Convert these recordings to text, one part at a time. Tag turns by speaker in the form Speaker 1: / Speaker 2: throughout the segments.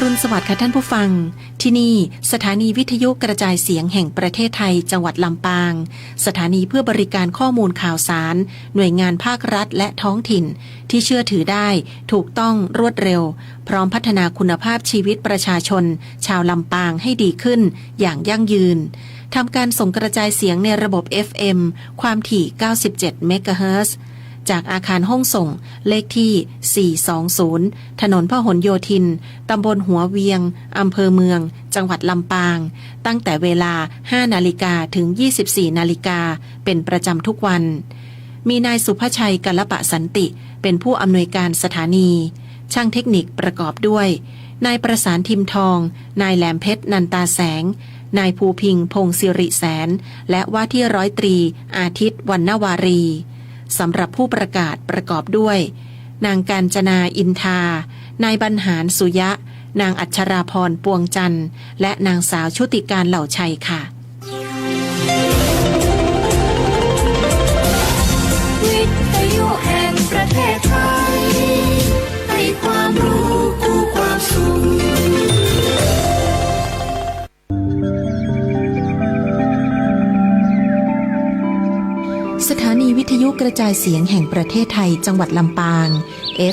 Speaker 1: รุณสวัสดิ์ค่ะท่านผู้ฟังที่นี่สถานีวิทยุกระจายเสียงแห่งประเทศไทยจังหวัดลำปางสถานีเพื่อบริการข้อมูลข่าวสารหน่วยงานภาครัฐและท้องถิ่นที่เชื่อถือได้ถูกต้องรวดเร็วพร้อมพัฒนาคุณภาพชีวิตประชาชนชาวลำปางให้ดีขึ้นอย่างยั่งยืนทำการส่งกระจายเสียงในระบบ FM ความถี่ 97 เมกะเฮิรตซ์ จากอาคารห้องส่งเลขที่ 420 ถนนพหลโยธิน ตำบลหัวเวียง อำเภอเมือง จังหวัดลำปาง ตั้งแต่เวลา 5 นาฬิกาถึง 24 นาฬิกา เป็นประจำทุกวัน มีนายสุภชัยกัลปะสันติ เป็นผู้อำนวยการสถานี ช่างเทคนิคประกอบด้วย นายประสานทิมทอง นายแหลมเพชรนันตาแสง นายภูพิงพงศิริแสน และว่าที่ร้อยตรีอาทิตย์วรรณวารีสำหรับผู้ประกาศประกอบด้วยนางกาญจนาอินทานายบรรหารสุยะนางอัชราพรปวงจันทร์และนางสาวชุติการเหล่าชัยค่ะ
Speaker 2: วิทยุแห่งประเทศไทยให้ความรู้คู่ความสุข
Speaker 1: สถานีวิทยุกระจายเสียงแห่งประเทศไทยจังหวัดลำปาง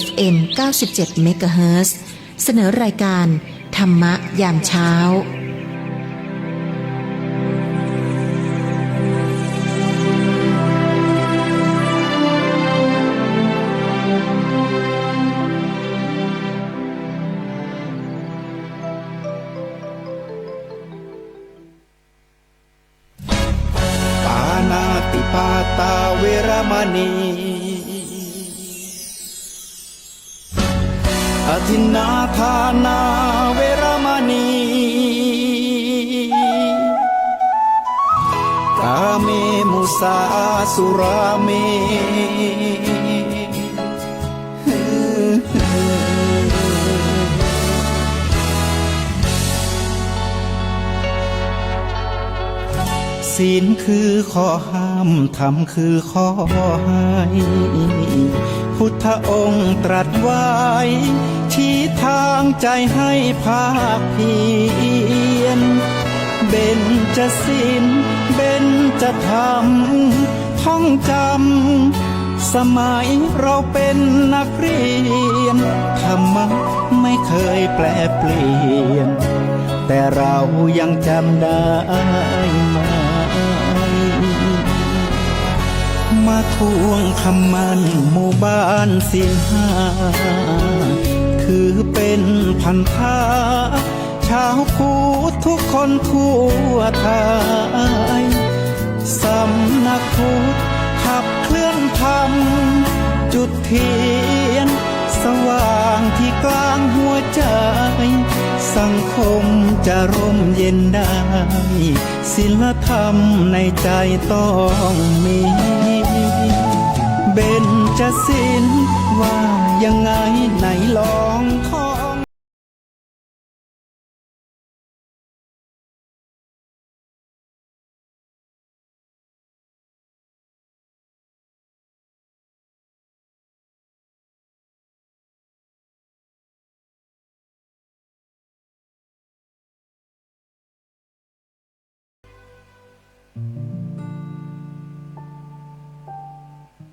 Speaker 1: FM 97 เมกะเฮิรตซ์ เสนอรายการธรรมะยามเช้า
Speaker 3: ปาตาเวรมณีอทินนาทานาเวรมณีกาเมมุสาสุราเมศีลคือข้อห้ามธรรมคือข้อให้พุทธองค์ตรัสไว้ชี้ทางใจให้ภาคเพียรเบญจศีลเบญจธรรมท่องจำสมัยเราเป็นนักเรียนธรรมะไม่เคยแปลเปลี่ยนแต่เรายังจำได้มาทวงคำมั่นหมู่บ้านศีลห้าถือเป็นพันธะชาวพุทธทุกคนทั่วไทยสำนักพุทธขับเคลื่อนธรรมจุดเทียนสว่างที่กลางหัวใจสังคมจะร่มเย็นได้ศีลธรรมในใจต้องมีเบญจศีลว่ายังไงไหนลองท่อง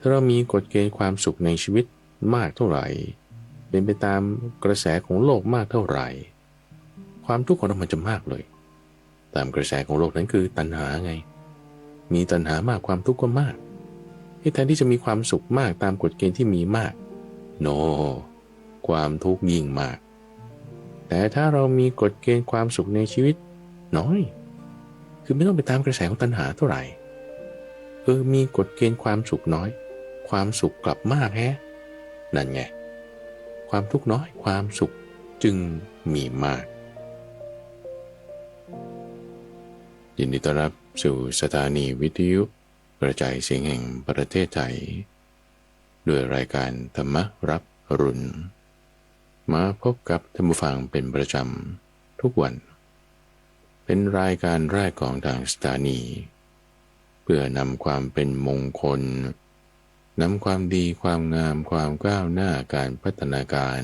Speaker 4: ถ้าเรามีกฎเกณฑ์ความสุขในชีวิตมากเท่าไหร่เป็นไปตามกระแสของโลกมากเท่าไหร่ความทุกข์ของเรามันจะมากเลยตามกระแสของโลกนั้นคือตัณหาไงมีตัณหามากความทุกข์ก็มากแทนที่จะมีความสุขมากตามกฎเกณฑ์ที่มีมากโนความทุกข์ยิ่งมากแต่ถ้าเรามีกฎเกณฑ์ความสุขในชีวิตน้อยคือไม่ต้องไปตามกระแสของตัณหาเท่าไหร่มีกฎเกณฑ์ความสุขน้อยความสุขกลับมากแฮะนั่นไงความทุกข์น้อยความสุขจึงมีมากยินดีต้อนรับสู่สถานีวิทยุกระจายเสียงแห่งประเทศไทยด้วยรายการธรรมรับอรุณมาพบกับท่านผู้ฟังเป็นประจำทุกวันเป็นรายการแรกของทางสถานีเพื่อนำความเป็นมงคลนำความดีความงามความก้าวหน้าการพัฒนาการ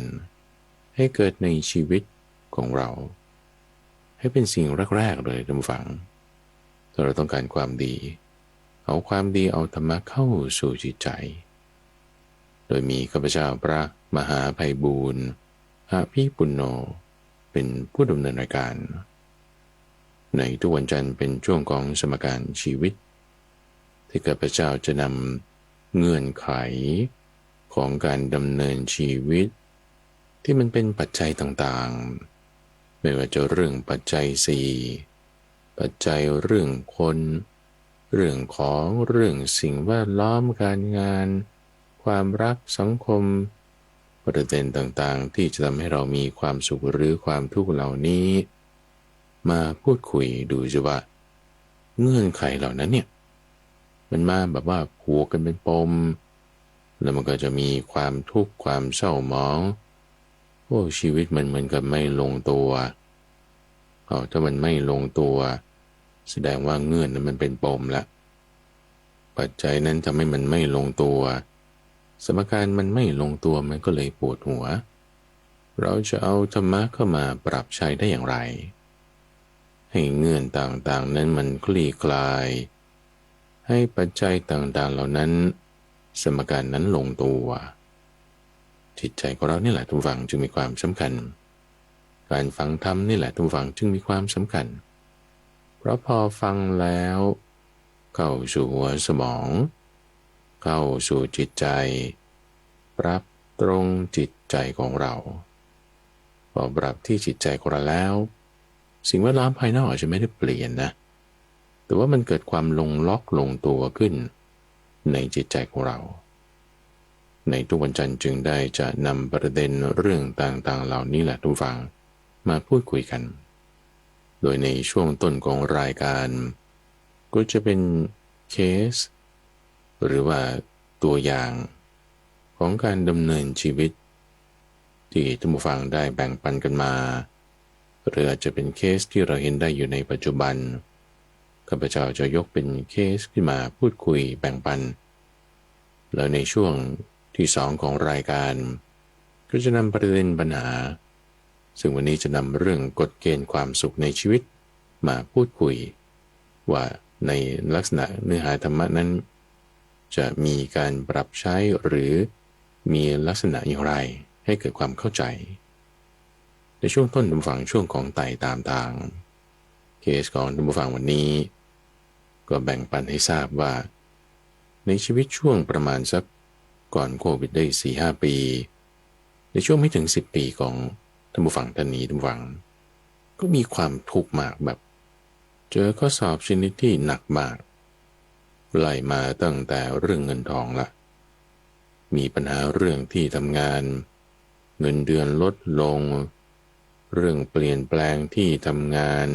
Speaker 4: ให้เกิดในชีวิต ของเราให้เป็นสิ่งแรกๆเลยท่านผู้ฟังถ้าเราต้องการความดีเอาความดีเอาธรรมะเข้าสู่จิตใจโดยมีข้าพเจ้าพระมหาไพบูลย์อภิปุณโญเป็นผู้ดำเนินรายการในทุกวันจันทร์เป็นช่วงของสมการชีวิตที่ข้าพเจ้าจะนำเงื่อนไขของการดำเนินชีวิตที่มันเป็นปัจจัยต่างๆไม่ว่าจะเรื่องปัจจัยสี่ปัจจัยเรื่องคนเรื่องของเรื่องสิ่งแวดล้อมการงานความรักสังคมประเด็นต่างๆที่จะทำให้เรามีความสุขหรือความทุกข์เหล่านี้มาพูดคุยดูสิว่าเงื่อนไขเหล่านั้นเนี่ยมันมาแบบว่าผูกกันเป็นปมแล้วมันก็จะมีความทุกข์ความเศร้าหมองโอ้ชีวิตมันเหมือนกับไม่ลงตัวถ้ามันไม่ลงตัวแสดงว่าเงื่อนนั้นมันเป็นปมละปัจจัยนั้นทำให้มันไม่ลงตัวสมการมันไม่ลงตัวมันก็เลยปวดหัวเราจะเอาธรรมะเข้ามาปรับใช้ได้อย่างไรให้เงื่อนต่างๆนั้นมันคลี่คลายให้ปัจจัยต่างๆเหล่านั้นสมการนั้นลงตัวจิตใจของเรานี่แหละทุกฝังจึงมีความสำคัญการฟังธรรมนี่แหละทุกฝังจึงมีความสำคัญเพราะพอฟังแล้วเข้าสู่หัวสมองเข้าสู่จิตใจปรับตรงจิตใจของเราพอปรับที่จิตใจของเราแล้วสิ่งแวดล้อมภายนอกอาจจะไม่ได้เปลี่ยนนะแต่ว่ามันเกิดความลงล็อกลงตัวขึ้นในจิตใจของเราในทุกวันจันทร์จึงได้จะนำประเด็นเรื่องต่างๆเหล่านี้แหละทุกฟังมาพูดคุยกันโดยในช่วงต้นของรายการก็จะเป็นเคสหรือว่าตัวอย่างของการดำเนินชีวิตที่ท่านผู้ฟังได้แบ่งปันกันมาหรืออาจจะเป็นเคสที่เราเห็นได้อยู่ในปัจจุบันข้าพเจ้าจะยกเป็นเคสขึ้นมาพูดคุยแบ่งปันแล้วในช่วงที่2ของรายการก็จะนำประเด็นปัญหาซึ่งวันนี้จะนำเรื่องกฎเกณฑ์ความสุขในชีวิตมาพูดคุยว่าในลักษณะเนื้อหาธรรมะนั้นจะมีการปรับใช้หรือมีลักษณะอย่างไรให้เกิดความเข้าใจในช่วงต้นท่านผู้ฟังช่วงของไต่ตามทางเคสของท่านผู้ฟังวันนี้ก็แบ่งปันให้ทราบว่าในชีวิตช่วงประมาณสักก่อนโควิดได้ 4-5 ปีในช่วงไม่ถึง10 ปีของท่านผู้ฟังท่านนี้ท่านผู้ฟังก็มีความทุกข์มากแบบเจอข้อสอบชนิดที่หนักมากไล่มาตั้งแต่เรื่องเงินทองละมีปัญหาเรื่องที่ทำงานเงินเดือนลดลงเรื่องเปลี่ยนแปลงที่ทำงาน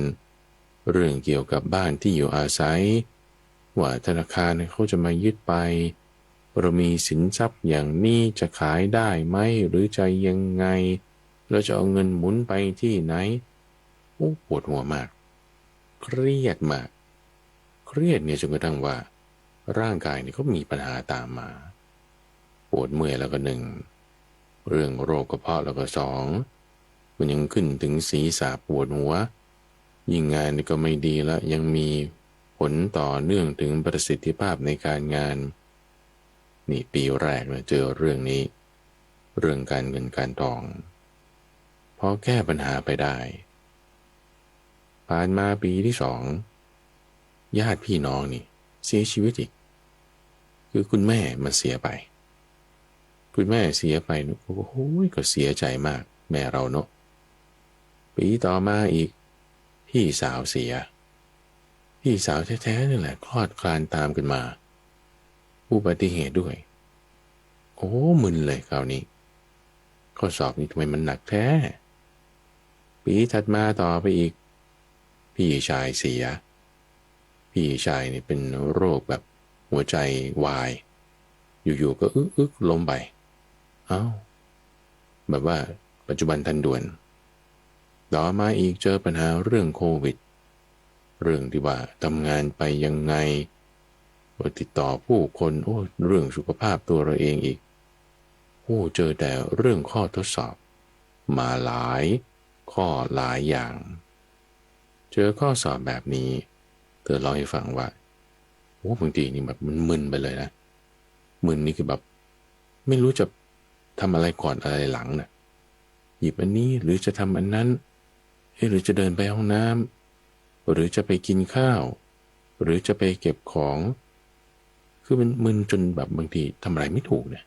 Speaker 4: เรื่องเกี่ยวกับบ้านที่อยู่อาศัยว่าธนาคารเขาจะมายึดไปเรามีสินทรัพย์อย่างนี้จะขายได้ไหมหรือจะยังไงเราจะเอาเงินหมุนไปที่ไหนปวดหัวมากเครียดมากเครียดเนี่ยจนกระทั่งว่าร่างกายเนี่ยก็มีปัญหาตามมาปวดเมื่อยแล้วก็1เรื่องโรคกระเพาะแล้วก็2มันยังขึ้นถึงศีรษะปวดหัวยิ่งงานนี่ก็ไม่ดีแล้วยังมีผลต่อเนื่องถึงประสิทธิภาพในการงานนี่ปีแรกเนี่ยเจอเรื่องนี้เรื่องการเงินการทองพอแก้ปัญหาไปได้ผ่านมาปีที่2ญาติพี่น้องนี่เสียชีวิตอีกคือคุณแม่มาเสียไปคุณแม่เสียไปโอ้โหก็เสียใจมากแม่เราเนาะปีต่อมาอีกพี่สาวเสียพี่สาวแท้ๆนี่แหละคลอดคลานตามกันมาอุบัติเหตุด้วยโอ้มึนเลยคราวนี้ข้อสอบนี่ทำไมมันหนักแท้ปีถัดมาต่อไปอีกพี่ชายเสียพี่ชายนี่เป็นโรคแบบหัวใจวายอยู่ๆก็อึกล้มไปแบบว่าปัจจุบันทันด่วนต่อมาอีกเจอปัญหาเรื่องโควิดเรื่องที่ว่าทำงานไปยังไงติดต่อผู้คนเรื่องสุขภาพตัวเราเองอีกเจอแต่เรื่องข้อทดสอบมาหลาย ข้อหลายอย่าง เจอข้อสอบแบบนี้เธอเล่าให้ฟังว่าโอ้บางทีนี่แบบมันมึนไปเลยนะมึนนี่คือแบบไม่รู้จะทำอะไรก่อนอะไรหลังนะหยิบอันนี้หรือจะทำอันนั้นหรือจะเดินไปห้องน้ำหรือจะไปกินข้าวหรือจะไปเก็บของคือมันมึนจนแบบบางทีทำอะไรไม่ถูกเนี่ย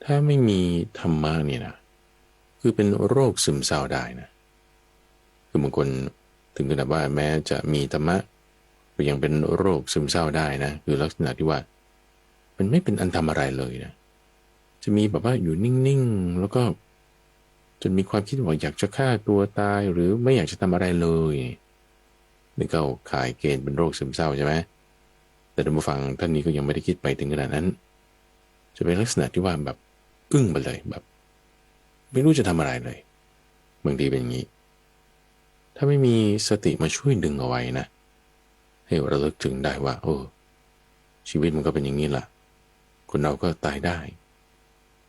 Speaker 4: ถ้าไม่มีธรรมะเนี่ยนะคือเป็นโรคซึมเศร้าได้นะคือบางคนถึงขนาดว่าแม้จะมีธรรมะก็ยังเป็นโรคซึมเศร้าได้นะคือลักษณะที่ว่ามันไม่เป็นอันทำอะไรเลยนะจะมีแบบว่าอยู่นิ่งๆแล้วก็จนมีความคิดว่าอยากจะฆ่าตัวตายหรือไม่อยากจะทำอะไรเลยนี่ก็ขายเกณฑ์เป็นโรคซึมเศร้าใช่ไหมแต่ท่านผู้ฟังท่านนี้ก็ยังไม่ได้คิดไปถึงขนาดนั้นจะเป็นลักษณะที่ว่าแบบอึ้งไปเลยแบบไม่รู้จะทำอะไรเลยบางทีเป็นอย่างนี้ถ้าไม่มีสติมาช่วยดึงเอาไว้นะให้ระลึกถึงได้ว่าโอ้ชีวิตมันก็เป็นอย่างนี้ล่ะคนเราก็ตายได้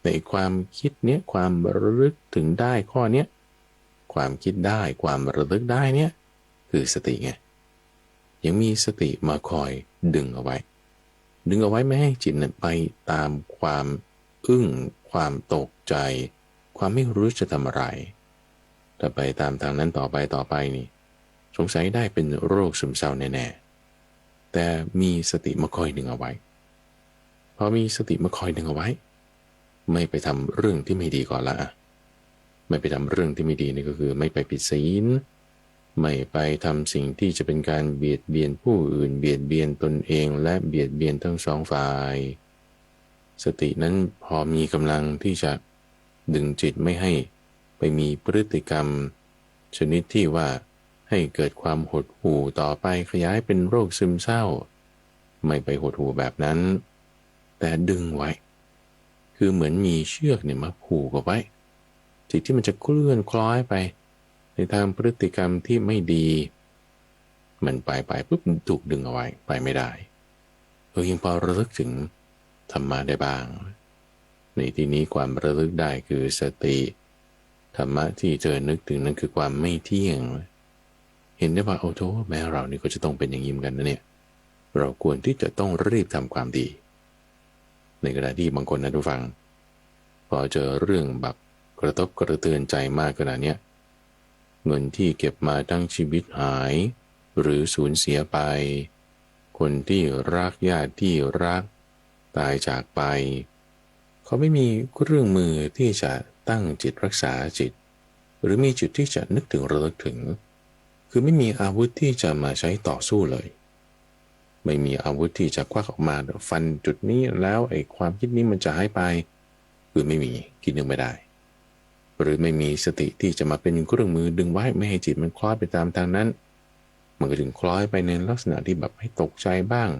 Speaker 4: แต่ความคิดเนี้ยความระลึกถึงได้ข้อเนี้ยความคิดได้ความระลึกได้เนี้ยคือสติไงยังมีสติมาคอยดึงเอาไว้ไม่ให้จิตนั้นไปตามความอึ้งความตกใจความไม่รู้จะทำอะไรถ้าไปตามทางนั้นต่อไปนี่สงสัยได้เป็นโรคซึมเศร้าแน่ๆแต่มีสติมาคอยดึงเอาไว้พอมีสติมาคอยดึงเอาไว้ไม่ไปทำเรื่องที่ไม่ดีก่อนละไม่ไปทำเรื่องที่ไม่ดีนี่ก็คือไม่ไปผิดศีลไม่ไปทำสิ่งที่จะเป็นการเบียดเบียนผู้อื่นเบียดเบียนตนเองและเบียดเบียนทั้งสองฝ่ายสตินั้นพอมีกำลังที่จะดึงจิตไม่ให้ไปมีพฤติกรรมชนิดที่ว่าให้เกิดความหดหู่ต่อไปขยายเป็นโรคซึมเศร้าไม่ไปหดหู่แบบนั้นแต่ดึงไว้คือเหมือนมีเชือกเนี่ยมาผูกเอาไว้จิตที่มันจะเคลื่อนคล้อยไปในทางพฤติกรรมที่ไม่ดีมันไปปุ๊บถูกดึงเอาไว้ไปไม่ได้ยังพอระลึกถึงธรรมะได้บ้างในที่นี้ความระลึกได้คือสติธรรมะที่เธอนึกถึงนั้นคือความไม่เที่ยงเห็นได้ว่าโอ้โธ่แม้เรานี่ก็จะต้องเป็นอย่างนี้เหมือนกันนะเนี่ยเราควรที่จะต้องรีบทำความดีในขณะที่บางคนนะทุกฟังพอเจอเรื่องแบบกระทบกระเทือนใจมากขนาดเนี้ยเงินที่เก็บมาทั้งชีวิตหายหรือสูญเสียไปคนที่รักญาติที่รักตายจากไปเขาไม่มีเครื่องมือที่จะตั้งจิตรักษาจิตหรือมีจุดที่จะนึกถึงระลึกถึงคือไม่มีอาวุธที่จะมาใช้ต่อสู้เลยไม่มีอาวุธที่จะควักออกมาฟันจุดนี้แล้วไอ้ความคิดนี้มันจะหายไปคือไม่มีคิดนึกไม่ได้หรือไม่มีสติที่จะมาเป็นเครื่องมือดึงไว้ไม่ให้จิตมันคล้อยไปตามทางนั้นมันก็ถึงคล้อยไปในลักษณะที่แบบให้ตกใจบ้าง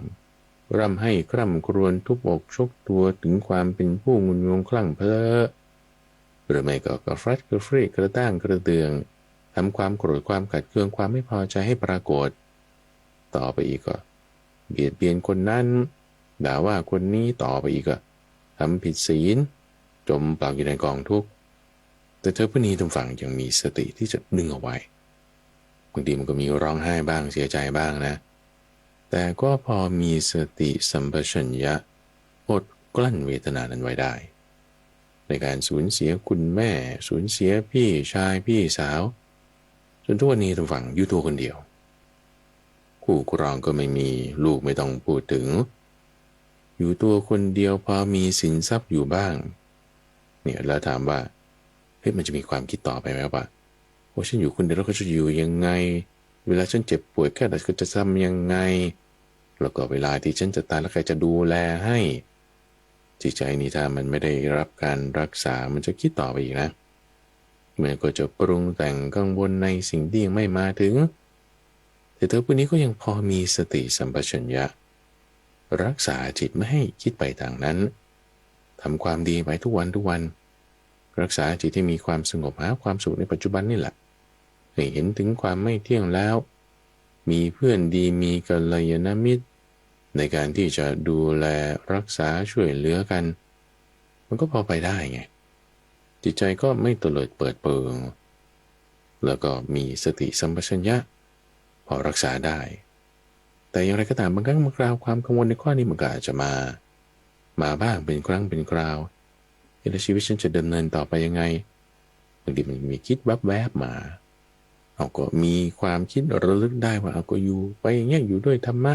Speaker 4: ร่ำให้คร่ำครวญทุบอกชกตัวถึงความเป็นผู้งุนงงคลั่งเพ้อหรือไม่ก็กระฟัดกระฟรีกระด้างกระเตืองทำความโกรธความขัดเคืองความไม่พอใจให้ปรากฏต่อไปอีกก็เบียดเบียนคนนั้นด่าว่าคนนี้ต่อไปอีกก็ทำผิดศีลจมปลักอยู่ในกองทุกข์แต่เธอผู้นี้ทางฝั่งยังมีสติที่จะดึงเอาไว้บางทีมันก็มีร้องไห้บ้างเสียใจบ้างนะแต่ก็พอมีสติสัมปชัญญะอดกลั้นเวทนานั้นไว้ได้ในการสูญเสียคุณแม่สูญเสียพี่ชายพี่สาวจนทุกวันนี้ทางฝั่งอยู่ตัวคนเดียวคู่ครองก็ไม่มีลูกไม่ต้องพูดถึงอยู่ตัวคนเดียวพอมีสินทรัพย์อยู่บ้างเนี่ยแล้วถามว่าเฮ้ยมันจะมีความคิดต่อไปไหมว่าโอ้ฉันอยู่คนเดียวแล้วก็จะอยู่ยังไงเวลาฉันเจ็บป่วยแค่ไหนก็จะทำยังไงแล้วก็เวลาที่ฉันจะตายแล้วใครจะดูแลให้จิตใจนี้ถ้ามันไม่ได้รับการรักษามันจะคิดต่อไปอีกนะมันก็จะปรุงแต่งกังวลในสิ่งที่ยังไม่มาถึงแต่เธอผู้นี้ก็ยังพอมีสติสัมปชัญญะรักษาจิตไม่ให้คิดไปทางนั้นทำความดีไปทุกวันรักษาจิตที่มีความสงบหาความสุขในปัจจุบันนี่แหละให้เห็นถึงความไม่เที่ยงแล้วมีเพื่อนดีมีกัลยาณมิตรในการที่จะดูแลรักษาช่วยเหลือกันมันก็พอไปได้ไงจิตใจก็ไม่เตลิดเปิดเปิง แล้วก็มีสติสัมปชัญญะพอรักษาได้ แต่อย่างไรก็ตามบางครั้งบางคราวความกังวลในข้อนี้มันก็อาจจะมาบ้างเป็นครั้งเป็นคราวแล้วชีวิตฉันจะดำเนินต่อไปยังไงบางทีมันมีคิดแวบๆมาเอาก็มีความคิดระลึกได้ว่าเอาก็อยู่ไปอย่างเงี้ยอยู่ด้วยธรรมะ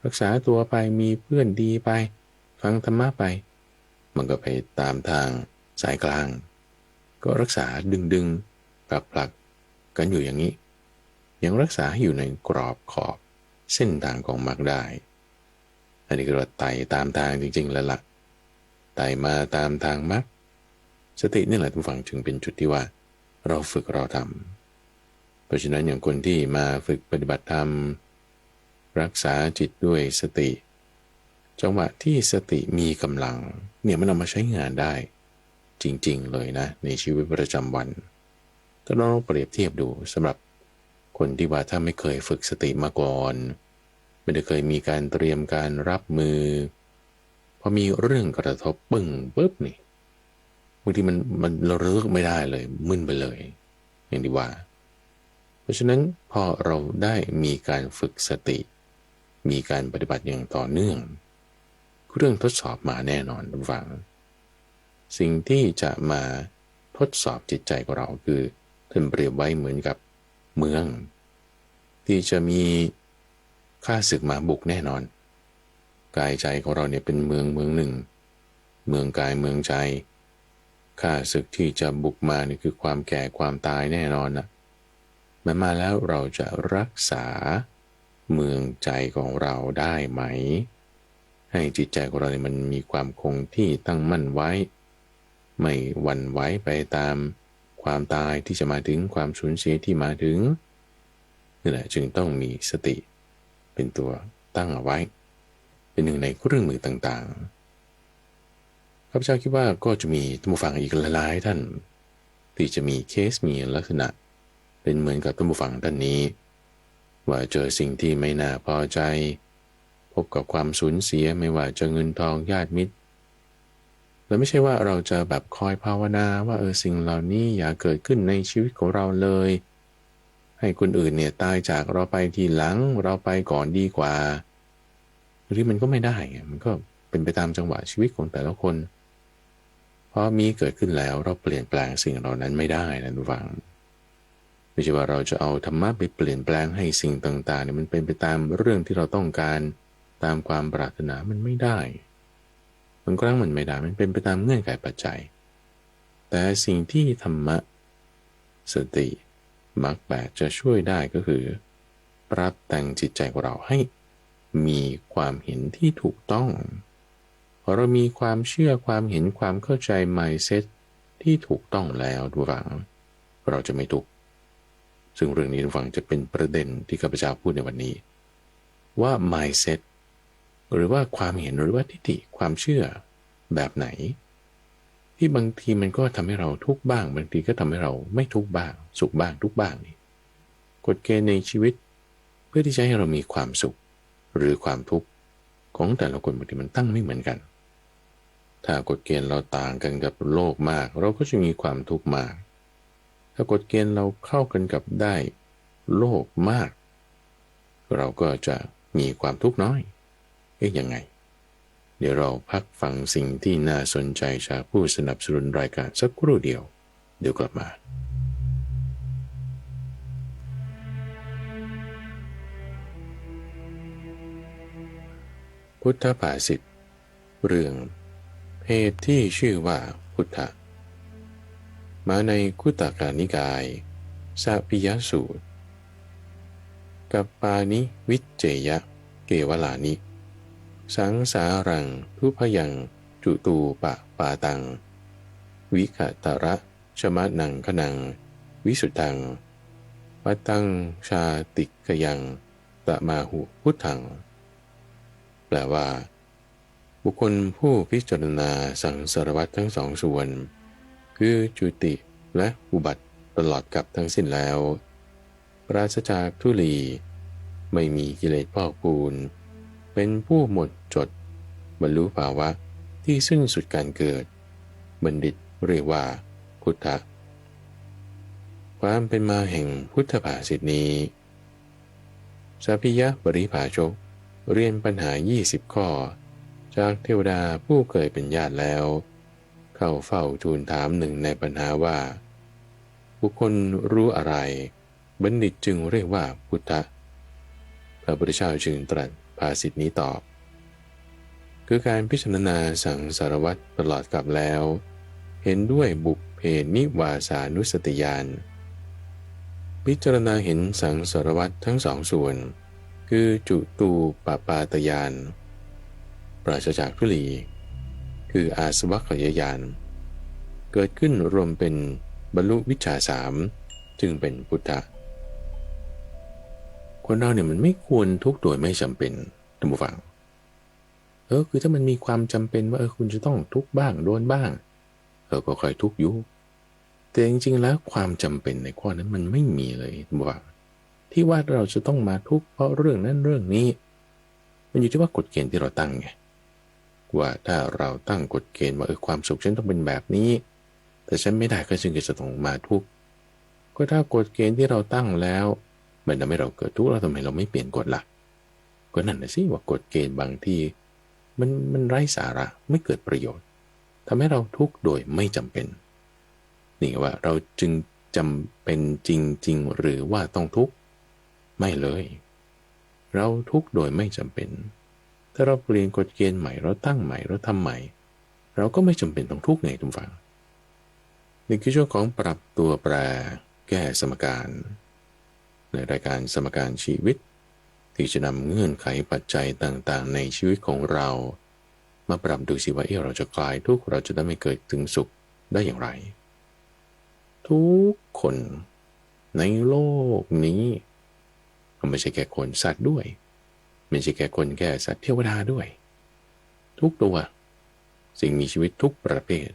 Speaker 4: รักษาตัวไปมีเพื่อนดีไปฟังธรรมะไปมันก็ไปตามทางสายกลางก็รักษาดึงผลักกันอยู่อย่างนี้ยังรักษาอยู่ในกรอบขอบเส้นทางของมรรคได้อันนี้ก็ว่าไต่ตามทางจริงๆแล้วล่ะไต่มาตามทางมรรคสตินี่แหละทุกฝั่งจึงเป็นจุดที่ว่าเราฝึกเราทำเพราะฉะนั้นอย่างคนที่มาฝึกปฏิบัติธรรมรักษาจิตด้วยสติจังหวะที่สติมีกำลังเนี่ยมันเอามาใช้งานได้จริงๆเลยนะในชีวิตประจำวันถ้าเราเปรียบเทียบดูสำหรับคนที่ว่าถ้าไม่เคยฝึกสติมาก่อนไม่ได้เคยมีการเตรียมการรับมือพอมีเรื่องกระทบปึ้งปุ๊บนี่บางทีมันเราเลิกไม่ได้เลยมึนไปเลยอย่างที่ว่าเพราะฉะนั้นพอเราได้มีการฝึกสติมีการปฏิบัติอย่างต่อเนื่องเรื่องทดสอบมาแน่นอนทุกฝั่งสิ่งที่จะมาทดสอบจิตใจของเราคือท่านเปรียบไว้เหมือนกับเมืองที่จะมีข้าศึกมาบุกแน่นอนกายใจของเราเนี่ยเป็นเมืองหนึ่งเมืองกายเมืองใจข้าศึกที่จะบุกมานี่คือความแก่ความตายแน่นอนนะมันมาแล้วเราจะรักษาเมืองใจของเราได้ไหมให้จิตใจของเราเนี่ยมันมีความคงที่ตั้งมั่นไว้ไม่หวั่นไหวไปตามความตายที่จะมาถึงความสูญเสียที่มาถึงนี่แหละจึงต้องมีสติเป็นตัวตั้งเอาไว้เป็นหนึ่งในเครื่องมือต่างๆข้าพเจ้าคิดว่าก็จะมีท่านผู้ฟังอีกหลายๆท่านที่จะมีเคสมีลักษณะเป็นเหมือนกับท่านผู้ฟังท่านนี้ว่าเจอสิ่งที่ไม่น่าพอใจพบกับความสูญเสียไม่ว่าจะเงินทองญาติมิตรและไม่ใช่ว่าเราจะแบบคอยภาวนาว่าสิ่งเหล่านี้อย่าเกิดขึ้นในชีวิตของเราเลยให้คนอื่นเนี่ยตายจากเราไปทีหลังเราไปก่อนดีกว่าหรือมันก็ไม่ได้มันก็เป็นไปตามจังหวะชีวิตของแต่ละคนพอมีเกิดขึ้นแล้วเราเปลี่ยนแปลงสิ่งเหล่านั้นไม่ได้นะทุกฝั่งไม่ใช่ว่าเราจะเอาธรรมะไปเปลี่ยนแปลงให้สิ่งต่างๆเนี่ยมันเป็นไปตามเรื่องที่เราต้องการตามความปรารถนามันไม่ได้บางครั้งมันไม่ได้มันเป็นไปตามเงื่อนไขปัจจัยแต่สิ่งที่ธรรมะสติมรรคแปดจะช่วยได้ก็คือปรับแต่งจิตใจของเราให้มีความเห็นที่ถูกต้องพอเรามีความเชื่อความเห็นความเข้าใจ mindset ที่ถูกต้องแล้วทุกฝังเราจะไม่ทุกข์ซึ่งเรื่องนี้ทุกฝังจะเป็นประเด็นที่ข้าพเจ้าพูดในวันนี้ว่า mindset หรือว่าความเห็นหรือว่าทิฏฐิความเชื่อแบบไหนที่บางทีมันก็ทำให้เราทุกข์บ้างบางทีก็ทำให้เราไม่ทุกข์บ้างสุขบ้างทุกข์บ้างนี่กฎเกณฑ์ในชีวิตเพื่อที่จะให้เรามีความสุขหรือความทุกข์ของแต่ละคนบางทีมันตั้งไม่เหมือนกันถ้ากฎเกณฑ์เราต่างกันกับโลกมากเราก็จะมีความทุกข์มากถ้ากฎเกณฑ์เราเข้ากันกับได้โลกมากเราก็จะมีความทุกข์น้อยยังไงเดี๋ยวเราพักฟังสิ่งที่น่าสนใจจากผู้สนับสนุนรายการสักครู่เดียวเดี๋ยวกลับมาพุทธภาษิตเรื่องเหตุที่ชื่อว่าพุทธะมาในคุตตกนิกายสัพพิยสูตรกัปปานิวิจเจยะเกวลานิสังสารังทุพยังจุตูปะปาตังวิขตระชมะนังขนังวิสุทธังปัตตังชาติกยังตะมาหุพุทธังแปลว่าบุคคลผู้พิจารณาสังสารวัฏทั้งสองส่วนคือจุติและอุบัติตลอดกับทั้งสิ้นแล้วปราศจากทุลีไม่มีกิเลสพอกพูนเป็นผู้หมดจดบรรลุภาวะที่สิ้นสุดการเกิดบัณฑิตเรียกว่าพุทธะค ความเป็นมาแห่งพุทธภาษิตนี้สัพพิยะปริภาชกเรียนปัญหา20 ข้อจากเทวดาผู้เคยเป็นญาติแล้วเข้าเฝ้าทูลถามหนึ่งในปัญหาว่าบุคคลรู้อะไรบัณฑิตจึงเรียกว่าพุทธะพระพุทธเจ้าจึงตรัสภาษิตนี้ตอบคือการพิจารณาสังสารวัฏตลอดกลับแล้วเห็นด้วยบุพเพนิวาสานุสติญาณพิจารณาเห็นสังสารวัฏทั้งสองส่วนคือจุตูปปาตญาณปราศจากทุลีคืออาสวัคยญาณเกิดขึ้นรวมเป็นบรรลุวิชชา3จึงเป็นพุทธะคนเราเนี่ยมันไม่ควรทุกข์โดยไม่จำเป็นท่านผู้ฟังคือถ้ามันมีความจำเป็นว่าคุณจะต้องทุกข์บ้างโดนบ้างก็ค่อยทุกข์อยู่แต่จริงๆแล้วความจำเป็นในข้อนั้นมันไม่มีเลยท่านผู้ฟังที่ว่าเราจะต้องมาทุกข์เพราะเรื่องนั้นเรื่องนี้มันอยู่ที่ว่ากฎเกณฑ์ที่เราตั้งไงว่าถ้าเราตั้งกฎเกณฑ์ว่าความสุขฉันต้องเป็นแบบนี้แต่ฉันไม่ได้ก็จึงจะต้องมาทุกข์ก็ถ้ากฎเกณฑ์ที่เราตั้งแล้วมันทำให้เราเกิดทุกข์แล้วทำไมเราไม่เปลี่ยนกฎล่ะก็นั่นนะสิว่ากฎเกณฑ์บางที่มันไร้สาระไม่เกิดประโยชน์ทำให้เราทุกข์โดยไม่จำเป็นนี่ว่าเราจึงจำเป็นจริงๆหรือว่าต้องทุกข์ไม่เลยเราทุกข์โดยไม่จำเป็นถ้าเราเปลี่ยนกฎเกณฑ์ใหม่เราตั้งใหม่เราทำใหม่เราก็ไม่จำเป็นต้องทุกข์ไงทุกฝังนี่คือช่วงของปรับตัวแปรแก้สมการในรายการสมการชีวิตที่จะนำเงื่อนไขปัจจัยต่างๆในชีวิตของเรามาปรับดูสิว่าเราจะคลายทุกข์เราจะได้ไม่เกิดถึงสุขได้อย่างไรทุกคนในโลกนี้ไม่ใช่แค่คนสัตว์ด้วยไม่ใช่แค่คนแค่สัตว์เทวดาด้วยทุกตัวสิ่งมีชีวิตทุกประเภท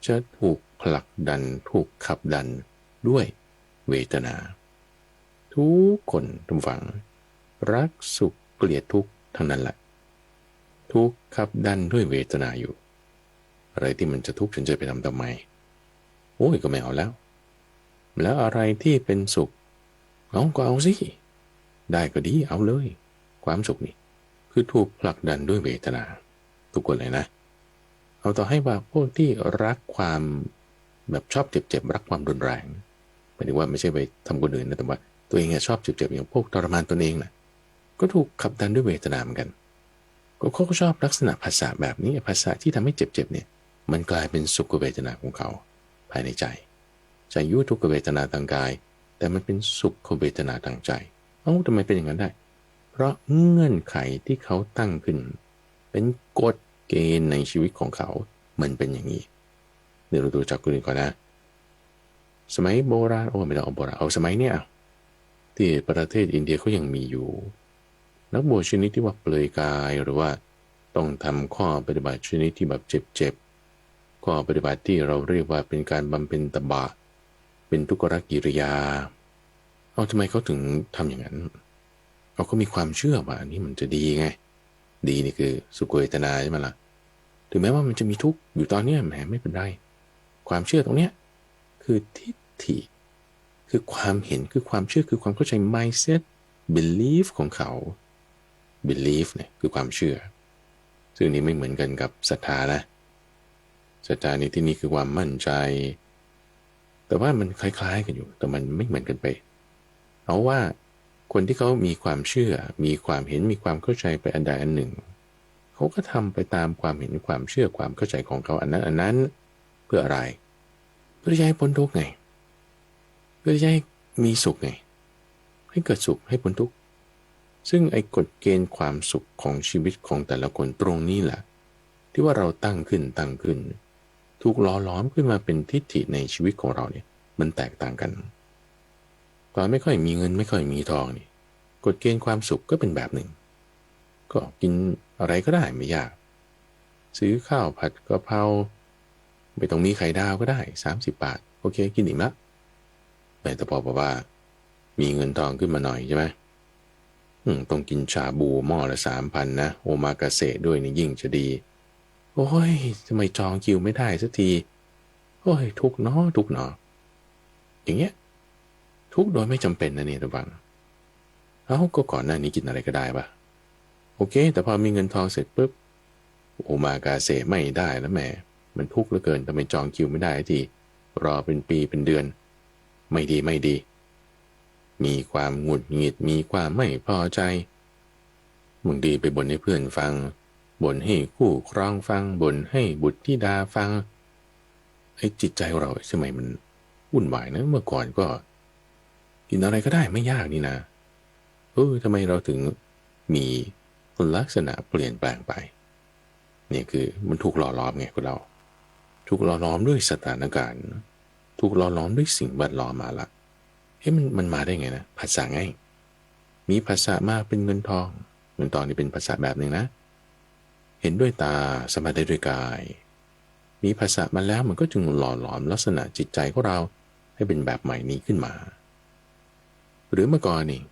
Speaker 4: จะถูกผลักดันถูกขับดันด้วยเวทนาทุกคนทุกฝั่งรักสุขเกลียดทุกข์ทั้งนั้นแหละทุกข์ขับดันด้วยเวทนาอยู่อะไรที่มันจะทุกข์ฉันจะไปทำไมก็ไม่เอาแล้วอะไรที่เป็นสุขก็เอาสิได้ก็ดีเอาเลยความสุขนี่คือถูกผลักดันด้วยเวทนาทุกคนเลยนะเอาต่อให้ว่าพวกที่รักความแบบชอบเจ็บรักความรุนแรงหมายถึงว่าไม่ใช่ไปทำคนอื่นนะแต่ว่าตัวเองชอบเจ็บอย่างพวกทรมานตนเองนะก็ถูกขับดันด้วยเวทนาเหมือนกันเขาก็ชอบลักษณะภาษาแบบนี้ภาษาที่ทำให้เจ็บเนี่ยมันกลายเป็นสุขเวทนาของเขาภายในใจยุทุกขเวทนาทางกายแต่มันเป็นสุขเวทนาทางใจทำไมเป็นอย่างนั้นได้เพราะเงื่อนไขที่เขาตั้งขึ้นเป็นกฎเกณฑ์ในชีวิตของเขามันเป็นอย่างนี้เดี๋ยวเราดูจากคนอื่นก่อนนะสมัยโบราณไม่ต้องเอาโบราณเอาสมัยเนี้ยที่ประเทศอินเดียเขายังมีอยู่นักบวชชนิดที่ว่าเปลือยกายหรือว่าต้องทำข้อปฏิบัติชนิดที่แบบเจ็บข้อปฏิบัติที่เราเรียกว่าเป็นการบำเพ็ญตบะเป็นทุกขกิริยาทำไมเขาถึงทำอย่างนั้นเขามีความเชื่อว่าอันนี้มันจะดีไงดีนี่คือสุขเวทนาใช่ไหมล่ะถึงแม้ว่ามันจะมีทุกข์อยู่ตอนนี้แหมไม่เป็นไรความเชื่อตรงเนี้ยคือทิฏฐิคือความเห็นคือความเชื่อคือความเข้าใจ mindset belief ของเขา belief เนี่ยคือความเชื่อซึ่งนี้ไม่เหมือนกันกับศรัทธานะศรัทธาในที่นี้คือความมั่นใจแต่ว่ามันคล้ายๆกันอยู่แต่มันไม่เหมือนกันไปเอาว่าคนที่เขามีความเชื่อมีความเห็นมีความเข้าใจไปอันใดอันหนึ่งเขาก็ทำไปตามความเห็นความเชื่อความเข้าใจของเขาอันนั้นเพื่ออะไรเพื่อจะให้พ้นทุกข์ไงเพื่อจะให้มีสุขไงให้เกิดสุขให้พ้นทุกข์ซึ่งไอ้กฎเกณฑ์ความสุขของชีวิตของแต่ละคนตรงนี้แหละที่ว่าเราตั้งขึ้นถูกล้อล้อมขึ้นมาเป็นทิฏฐิในชีวิตของเราเนี่ยมันแตกต่างกันตอนไม่ค่อยมีเงินไม่ค่อยมีทองนี่กฎเกณฑ์ความสุขก็เป็นแบบหนึ่งก็กินอะไรก็ได้ไม่ยากซื้อข้าวผัดกะเพราไม่ต้องมีไข่ดาวก็ได้30 บาทโอเคกินอิ่มละแต่พอบอกว่ามีเงินทองขึ้นมาหน่อยใช่ไหมต้องกินชาบูหม้อละ 3,000 นะโอมากาเสะด้วยนี่ยิ่งจะดีโอ้ยทำไมจองคิวไม่ได้สักทีโอ้ยทุกข์เนาะอย่างเงี้ย ทุกข์โดยไม่จำเป็นนะเนี่ยระวังก็ก่อนหน้านี้กินอะไรก็ได้ปะโอเคแต่พอมีเงินทองเสร็จปุ๊บโอมากาเสะไม่ได้แล้วแหมมันทุกข์เหลือเกินทำไมจองคิวไม่ได้ทีรอเป็นปีเป็นเดือนไม่ดีไม่ดี มีความหงุดหงิดมีความไม่พอใจบางทีไปบ่นให้เพื่อนฟังบ่นให้คู่ครองฟังบ่นให้บุตรธิดาฟังไอ้จิตใจเราสมัยมันวุ่นวายนะเมื่อก่อนก็กินอะไรก็ได้ไม่ยากนี่นะทำไมเราถึงมีลักษณะเปลี่ยนแปลงไปเนี่ยคือมันถูกหล่อหลอมไงคุณเราถูกหล่อหลอมด้วยสถานการณ์ถูกหล่อหลอมด้วยสิ่งแวดล้อมมาละมันมาได้ไงนะภาษาไงมีภาษามาเป็นเงินทองนี่เป็นภาษาแบบหนึ่งนะเห็นด้วยตาสัมผัสได้ด้วยกายมีภาษามาแล้วมันก็จึงหล่อหลอมลักษณะจิตใจของเราให้เป็นแบบใหม่นี้ขึ้นมาหรือเมื่อก่อนนี่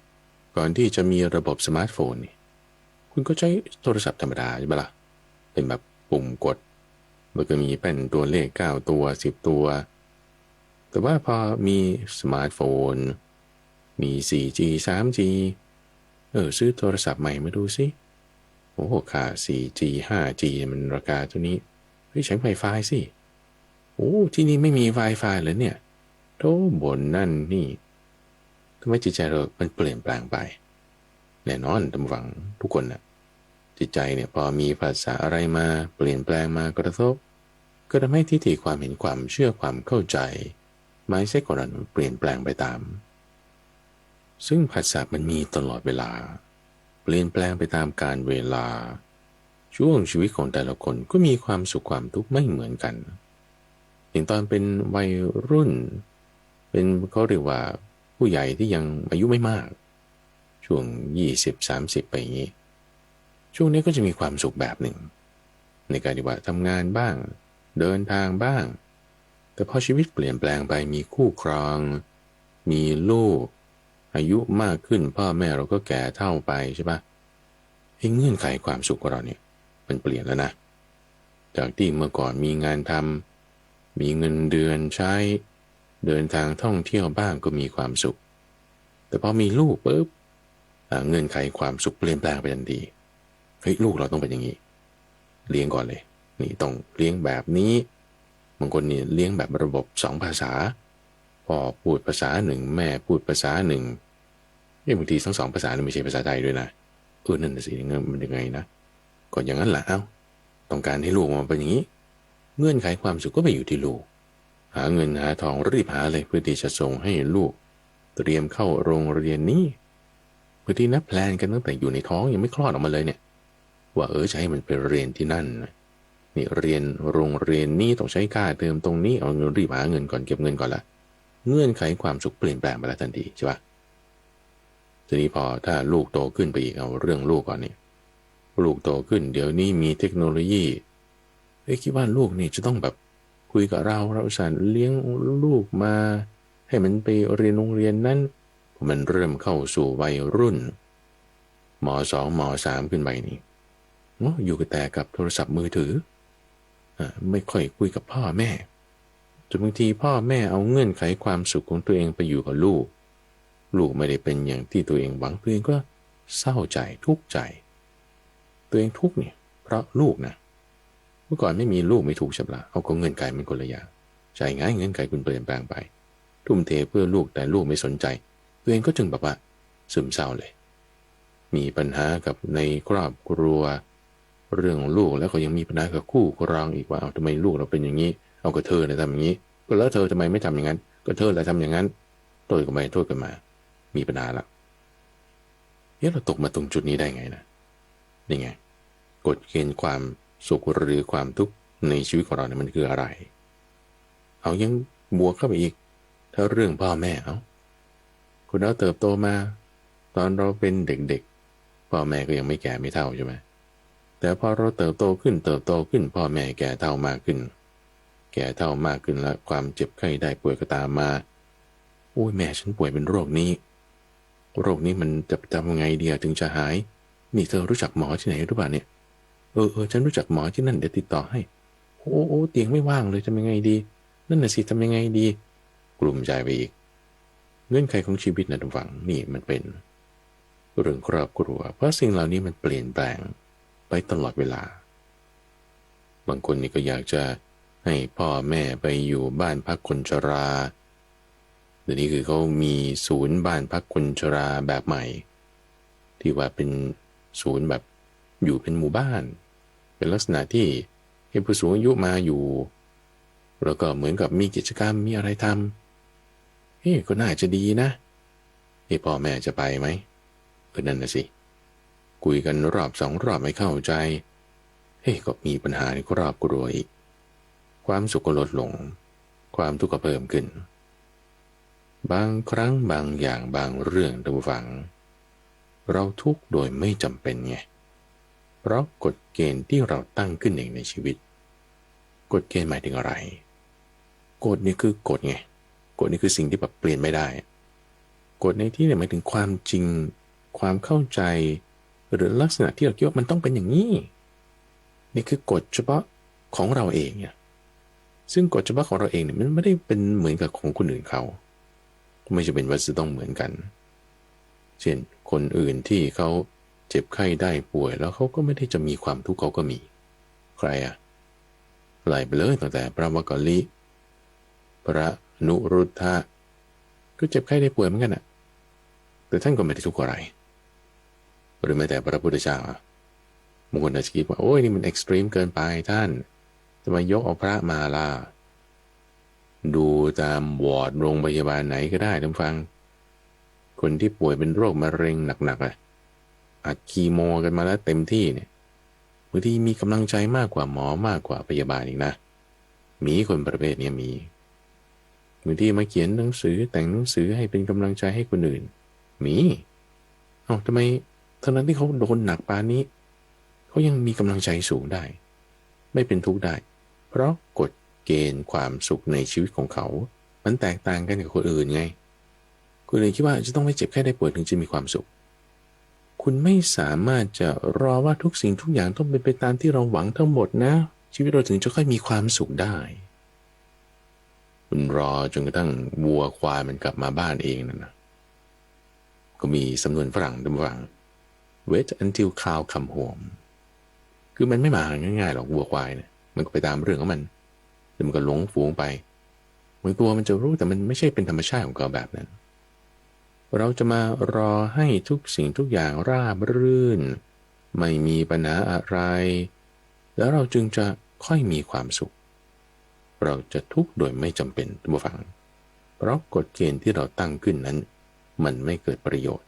Speaker 4: ก่อนที่จะมีระบบสมาร์ทโฟนนี่คุณก็ใช้โทรศัพท์ธรรมดาใช่ไหมล่ะเป็นแบบปุ่มกดมันก็มีเป็นตัวเลข9ตัว10ตัวแต่ว่าพอมีสมาร์ทโฟนมี 4G 3G ซื้อโทรศัพท์ใหม่มาดูสิค่า 4G 5G มันราคาเท่านี้ใช้ Wi-Fi สิที่นี่ไม่มี Wi-Fi เลยเนี่ยโธ่บ่นนั่นนี่ทำไมจิตใจเรามันเปลี่ยนแปลงไปแน่นอนท่านผู้ฟังทุกคนน่ะจิตใจเนี่ยพอมีภาษาอะไรมาเปลี่ยนแปลงมากระทบก็ทำให้ทิฏฐิความเห็นความเชื่อความเข้าใจmindsetของเราเปลี่ยนแปลงไปตามซึ่งภาษามันมีตลอดเวลาเปลี่ยนแปลงไปตามกาลเวลาช่วงชีวิตของแต่ละคนก็มีความสุขความทุกข์ไม่เหมือนกันอย่างตอนเป็นวัยรุ่นเป็นเขาเรียกว่าผู้ใหญ่ที่ยังอายุไม่มากช่วง20-30ไปอย่างนี้ช่วงนี้ก็จะมีความสุขแบบหนึ่งในการที่ว่าทำงานบ้างเดินทางบ้างแต่พอชีวิตเปลี่ยนแปลงไปมีคู่ครองมีลูกอายุมากขึ้นพ่อแม่เราก็แก่เท่าไปใช่ปะเงื่อนไขความสุขของเราเนี่ยมันเปลี่ยนแล้วนะจากที่เมื่อก่อนมีงานทำมีเงินเดือนใช้เดินทางท่องเที่ยวบ้างก็มีความสุขแต่พอมีลูกปุ๊บเงื่อนไขความสุขเปลี่ยนแปลงไปทันทีลูกเราต้องเป็นอย่างนี้เลี้ยงก่อนเลยนี่ต้องเลี้ยงแบบนี้บางคนนี่เลี้ยงแบบระบบ2ภาษาพ่อพูดภาษาหนึ่งแม่พูดภาษาหนึ่งบางทีทั้ง2ภาษานี่ไม่ใช่ภาษาไทยด้วยนะนั่นสิมันยังไงนะก็อย่างนั้นแหละต้องการให้ลูกมาเป็นอย่างนี้เงื่อนไขความสุขก็ไปอยู่ที่ลูกหาเงินหาทองรีบหาเลยเพื่อที่จะส่งให้ลูกเตรียมเข้าโรงเรียนนี้เพื่อที่นับแพลนกันตั้งแต่อยู่ในท้องยังไม่คลอดออกมาเลยเนี่ยว่าจะให้มันไปเรียนที่นั่นนี่เรียนโรงเรียนนี้ต้องใช้ค่าเทอมตรงนี้เอาเงินรีบหาเงินก่อนเก็บเงินก่อนละเงื่อนไขความสุขเปลี่ยนแปลงไปแล้วทันทีใช่ปะทีนี้พอถ้าลูกโตขึ้นไปอีกเอาเรื่องลูกก่อนนี่ลูกโตขึ้นเดี๋ยวนี้มีเทคโนโลยีคิดว่าลูกนี่จะต้องแบบคุยกับเราสั่งเลี้ยงลูกมาให้มันไปเรียนโรงเรียนนั้นมันเริ่มเข้าสู่วัยรุ่นม.2 ม.3 ขึ้นไปนี่อยู่แต่กับโทรศัพท์มือถือไม่ค่อยคุยกับพ่อแม่จนบางทีพ่อแม่เอาเงื่อนไขความสุขของตัวเองไปอยู่กับลูกไม่ได้เป็นอย่างที่ตัวเองหวังตัวเองก็เศร้าใจทุกข์ใจตัวเองทุกข์เนี่ยเพราะลูกนะเมื่อก่อนไม่มีลูกไม่ถูกใช่ปะเอาก็เงื่อนไขมันคนละอย่างใจง่ายเงื่อนไขคุณเปลี่ยนแปลงไปทุ่มเทเพื่อลูกแต่ลูกไม่สนใจตัวเองก็จึงแบบว่าซึมเศร้าเลยมีปัญหากับในครอบครัวเรื่องลูกแล้วก็ยังมีปัญหากับคู่ครองอีกว่าทำไมลูกเราเป็นอย่างนี้เอาก็เธอเลยทำอย่างนี้ก็แล้วเธอทำไมไม่ทำอย่างนั้นก็เธอแหละทำอย่างนั้นโทษกันไปโทษกันมามีปัญหาละเราตกมาตรงจุดนี้ได้ไงนะนี่ไงกฎเกณฑ์ความสุขหรือความทุกข์ในชีวิตของเราเนี่ยมันคืออะไรเอายังบวกเข้าไปอีกถ้าเรื่องพ่อแม่คุณเราเติบโตมาตอนเราเป็นเด็กๆพ่อแม่ก็ยังไม่แก่ไม่เท่าใช่ไหมแต่พอเราเติบโตขึ้นพ่อแม่แก่เท่ามากขึ้นแล้วความเจ็บไข้ได้ป่วยก็ตามมาแม่ฉันป่วยเป็นโรคนี้มันจะทำยังไงดีถึงจะหายนี่เธอรู้จักหมอที่ไหนหรือเปล่าเนี่ยฉันรู้จักหมอที่นั่นเดี๋ยวติดต่อให้เตียงไม่ว่างเลยทำยังไงดีนั่นน่ะสิทำยังไงดีกลุ่มใจไปอีก เงื่อนไขของชีวิตนะทุกฝังนี่มันเป็นเรื่องครอบครัวเพราะสิ่งเหล่านี้มันเปลี่ยนแปลงไปตลอดเวลาบางคนนี่ก็อยากจะให้พ่อแม่ไปอยู่บ้านพักคนชราเดี๋ยวนี้คือเขามีศูนย์บ้านพักคนชราแบบใหม่ที่ว่าเป็นศูนย์แบบอยู่เป็นหมู่บ้านเป็นลักษณะที่ให้ผู้สูงอายุมาอยู่แล้วก็เหมือนกับมีกิจกรรมมีอะไรทำก็น่าจะดีนะพ่อแม่จะไปไหมนั่นนะสิคุยกันรอบสองรอบไม่เข้าใจก็มีปัญหาในครอบครัวอีกความสุขก็ลดลงความทุกข์ก็เพิ่มขึ้นบางครั้งบางอย่างบางเรื่องท่านผู้ฟังเราทุกข์โดยไม่จำเป็นไงเพราะกฎเกณฑ์ที่เราตั้งขึ้นเองในชีวิตกฎเกณฑ์หมายถึงอะไรกฎนี่คือกฎไงกฎนี่คือสิ่งที่แบบเปลี่ยนไม่ได้กฎในที่เนี่ยหมายถึงความจริงความเข้าใจหรือลักษณะที่เราคิดว่ามันต้องเป็นอย่างนี้นี่คือกฎเฉพาะของเราเองเนี่ยซึ่งกฎเฉพาะของเราเองเนี่ยมันไม่ได้เป็นเหมือนกับของคนอื่นเขาไม่จะเป็นว่าจะต้องเหมือนกันเช่นคนอื่นที่เขาเจ็บไข้ได้ป่วยแล้วเขาก็ไม่ได้จะมีความทุกข์เขาก็มีใครไล่ไปเลยตั้งแต่พระมักกะลิพระนุรุทธะก็เจ็บไข้ได้ป่วยเหมือนกันแต่ท่านก็ไม่ได้ทุกข์อะไรหรือแม้แต่พระพุทธเจ้าบางคนอาจจะคิดว่าโอ้ยนี่มันเอ็กซ์ตรีมเกินไปท่านจะมายกเอาพระมาล่ะดูตามวอร์ดโรงพยาบาลไหนก็ได้ท่านฟังคนที่ป่วยเป็นโรคมะเร็งหนักๆอัดคีโมกันมาแล้วเต็มที่เนี่ยบางทีมีกำลังใจมากกว่าหมอมากกว่าพยาบาลอีกนะมีคนประเภทนี้มีบางทีมาเขียนหนังสือแต่งหนังสือให้เป็นกำลังใจให้คนอื่นมีทำไมทั้งนั้นที่เขาโดนหนักปานนี้เขายังมีกำลังใจสูงได้ไม่เป็นทุกข์ได้เพราะกฎเกณฑ์ความสุขในชีวิตของเขามันแตกต่างกันกับคนอื่นไงคุณเลยคิดว่าจะต้องไม่เจ็บแค่ได้ป่วยถึงจะมีความสุขคุณไม่สามารถจะรอว่าทุกสิ่งทุกอย่างต้องเป็นไปตามที่เราหวังทั้งหมดนะชีวิตเราถึงจะค่อยมีความสุขได้คุณรอจนกระทั่งวัวควายมันกลับมาบ้านเองนั่นนะก็มีสำนวนฝรั่งดังว่า wait until cow come home คือมันไม่มาง่ายๆหรอกวัวควายเนี่ยมันก็ไปตามเรื่องของมันแล้วมันก็หลงฝูงไปบางตัวมันจะรู้แต่มันไม่ใช่เป็นธรรมชาติของเขาแบบนั้นเราจะมารอให้ทุกสิ่งทุกอย่างราบรื่นไม่มีปัญหาอะไรแล้วเราจึงจะค่อยมีความสุขเราจะทุกข์โดยไม่จำเป็นท่านผู้ฟังเพราะกฎเกณฑ์ที่เราตั้งขึ้นนั้นมันไม่เกิดประโยชน์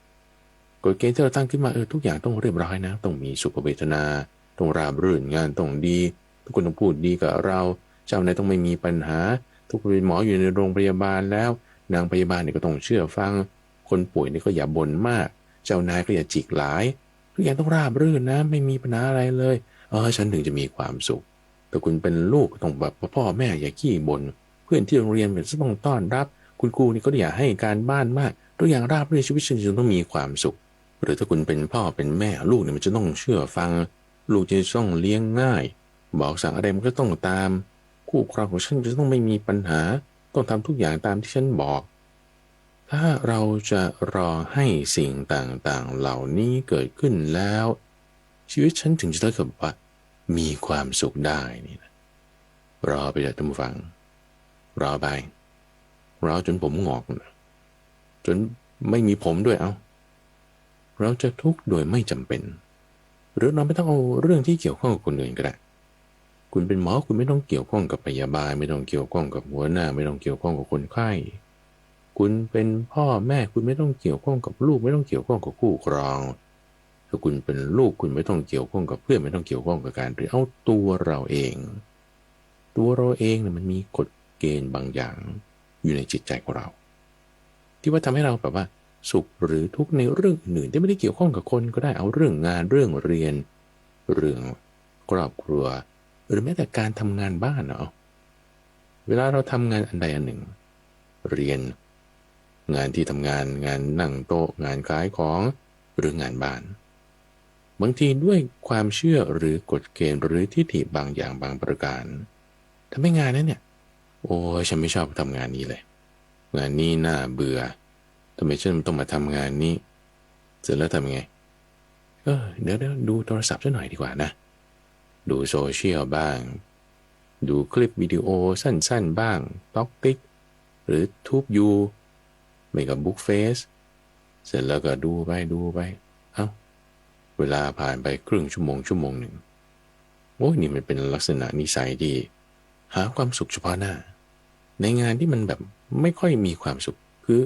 Speaker 4: กฎเกณฑ์ที่เราตั้งขึ้นมาทุกอย่างต้องเรียบร้อยนะต้องมีสุขเวทนาต้องราบรื่นงานต้องดีทุกคนต้องพูดดีกับเราเจ้านายต้องไม่มีปัญหาทุกคนเป็นหมออยู่ในโรงพยาบาลแล้วนางพยาบาลเนี่ยก็ต้องเชื่อฟังคนป่วยนี่ก็อย่าบ่นมากเจ้านายก็อย่าจิกหลายทุกอย่างต้องราบรื่นนะไม่มีปัญหาอะไรเลยฉันถึงจะมีความสุขแต่คุณเป็นลูกต้องแบบพ่อแม่อย่าขี้บ่นเพื่อนที่โรงเรียนเป็นต้องต้อนรับคุณครูนี่ก็อย่าให้การบ้านมากทุกอย่างราบรื่นชีวิตฉันจะต้องมีความสุขหรือถ้าคุณเป็นพ่อเป็นแม่ลูกเนี่ยมันจะต้องเชื่อฟังลูกจะต้องเลี้ยงง่ายบอกสั่งอะไรมันก็ต้องตามคู่ครองของฉันจะต้องไม่มีปัญหาต้องทำทุกอย่างตามที่ฉันบอกถ้าเราจะรอให้สิ่งต่างๆเหล่านี้เกิดขึ้นแล้วชีวิตฉันถึงจะได้กับว่ามีความสุขได้นี่นะรอไปเลยท่านผู้ฟังรอไปรอจนผมงอกจนไม่มีผมด้วยเราจะทุกข์โดยไม่จำเป็นหรือเราไม่ต้องเอาเรื่องที่เกี่ยวข้องกับคนอื่นก็ได้คุณเป็นหมอคุณไม่ต้องเกี่ยวข้องกับพยาบาลไม่ต้องเกี่ยวข้องกับหัวหน้าไม่ต้องเกี่ยวข้องกับคนไข้คุณเป็นพ่อแม่คุณไม่ต้องเกี่ยวข้องกับลูกไม่ต้องเกี่ยวข้องกับคู่ครองถ้าคุณเป็นลูกคุณไม่ต้องเกี่ยวข้องกับเพื่อนไม่ต้องเกี่ยวข้องกับการเรียนเอาตัวเราเองเนี่ยมันมีกฎเกณฑ์บางอย่างอยู่ในจิตใจของเราที่ว่าทำให้เราแบบว่าสุขหรือทุกข์ในเรื่องอื่นที่ไม่ได้เกี่ยวข้องกับคนก็ได้เอาเรื่องงานเรื่องเรียนเรื่องครอบครัวหรือแม้แต่การทำงานบ้านเวลาเราทำงานอันใดอันหนึ่งเรียนงานที่ทำงานงานนั่งโต๊ะงานขายของหรืองานบ้านบางทีด้วยความเชื่อหรือกฎเกณฑ์หรือทิฏฐิบางอย่างบางประการทำให้งานนั้นเนี่ยโอ้ยฉันไม่ชอบทำงานนี้เลยงานนี้น่าเบื่อ ทำไมฉันต้องมาทำงานนี้เสร็จแล้วทำไงเดี๋ยวดูโทรศัพท์ซะหน่อยดีกว่านะดูโซเชียลบ้างดูคลิปวิดีโอสั้นๆบ้างต็อกติ๊กหรือทูบยูไม่กับบุ๊กเฟสเสร็จแล้วก็ดูไปเวลาผ่านไปครึ่งชั่วโมงหนึ่งโอ้ยนี่มันเป็นลักษณะนิสัยที่หาความสุขเฉพาะหน้าในงานที่มันแบบไม่ค่อยมีความสุขคือ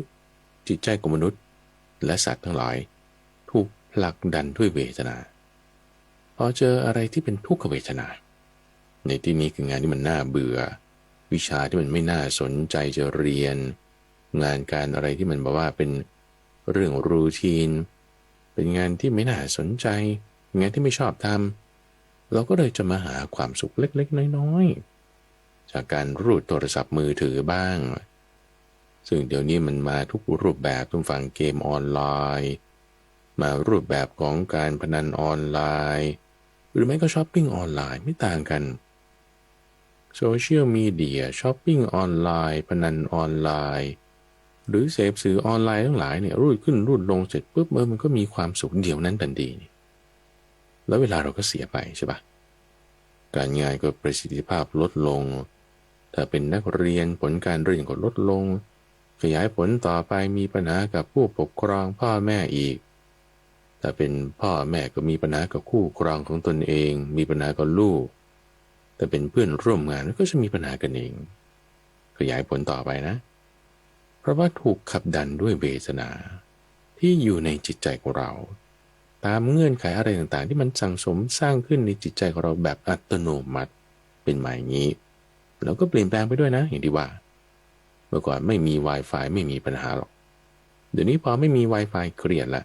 Speaker 4: จิตใจของมนุษย์และสัตว์ทั้งหลายถูกผลักดันด้วยเวทนาพอเจออะไรที่เป็นทุกขเวทนาในที่นี้คืองานที่มันน่าเบื่อวิชาที่มันไม่น่าสนใจจะเรียนงานการอะไรที่มันแบบว่าเป็นเรื่องรูทีนเป็นงานที่ไม่น่าสนใจงานที่ไม่ชอบทำเราก็เลยจะมาหาความสุขเล็กๆน้อยๆจากการรูดโทรศัพท์มือถือบ้างซึ่งเดี๋ยวนี้มันมาทุกรูปแบบทุกฝั่งเกมออนไลน์มารูปแบบของการพนันออนไลน์หรือไม่ก็ช้อปปิ้งออนไลน์ไม่ต่างกันโซเชียลมีเดียช้อปปิ้งออนไลน์พนันออนไลน์หรือเสพสื่อออนไลน์ทั้งหลายเนี่ยรูดขึ้นรูดลงเสร็จปุ๊บมันก็มีความสุขเดี๋ยวนั้นทันทีแล้วเวลาเราก็เสียไปใช่ปะการงานก็ประสิทธิภาพลดลงถ้าเป็นนักเรียนผลการเรียนก็ลดลงขยายผลต่อไปมีปัญหากับผู้ปกครองพ่อแม่อีกถ้าเป็นพ่อแม่ก็มีปัญหากับคู่ครองของตนเองมีปัญหากับลูกแต่เป็นเพื่อนร่วมงานก็จะมีปัญหากันเองขยายผลต่อไปนะเพราะว่าถูกขับดันด้วยเวทนาที่อยู่ในจิตใจของเราตามเงื่อนไขอะไรต่างๆที่มันสั่งสมสร้างขึ้นในจิตใจของเราแบบอัตโนมัติเป็นมาอย่างนี้แล้วก็เปลี่ยนแปลงไปด้วยนะอย่างที่ว่าเมื่อก่อนไม่มี Wi-Fi ไม่มีปัญหาหรอกเดี๋ยวนี้พอไม่มี Wi-Fi เครียดละ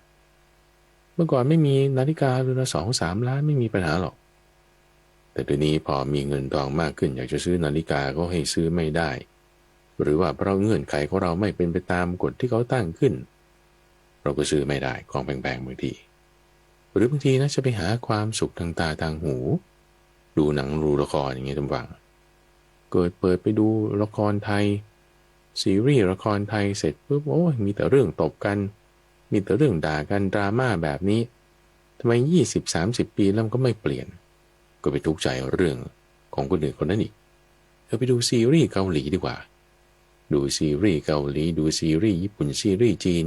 Speaker 4: เมื่อก่อนไม่มีนาฬิกาเรือนละ2-3 ล้านไม่มีปัญหาหรอกแต่เดี๋ยวนี้พอมีเงินทองมากขึ้นอยากจะซื้อนาฬิกาก็ให้ซื้อไม่ได้หรือว่าเพราะเงื่อนไขของเราไม่เป็นไปตามกฎที่เขาตั้งขึ้นเราก็ซื้อไม่ได้ของแพงๆบางทีหรือบางทีนะจะไปหาความสุขทางตาทางหูดูหนังดูละครอย่างเงี้ยทุกฝั่งเปิดไปดูละครไทยซีรีส์ละครไทยเสร็จปุ๊บโอ้ยมีแต่เรื่องตบกันมีแต่เรื่องด่ากันดราม่าแบบนี้ทำไม20-30 ปีแล้วมันก็ไม่เปลี่ยนก็ไปทุกข์ใจเรื่องของคนอื่นคนนั้นอีกไปดูซีรีส์เกาหลีดีกว่าดูซีรีส์เกาหลีดูซีรีส์ญี่ปุ่นซีรีส์จีน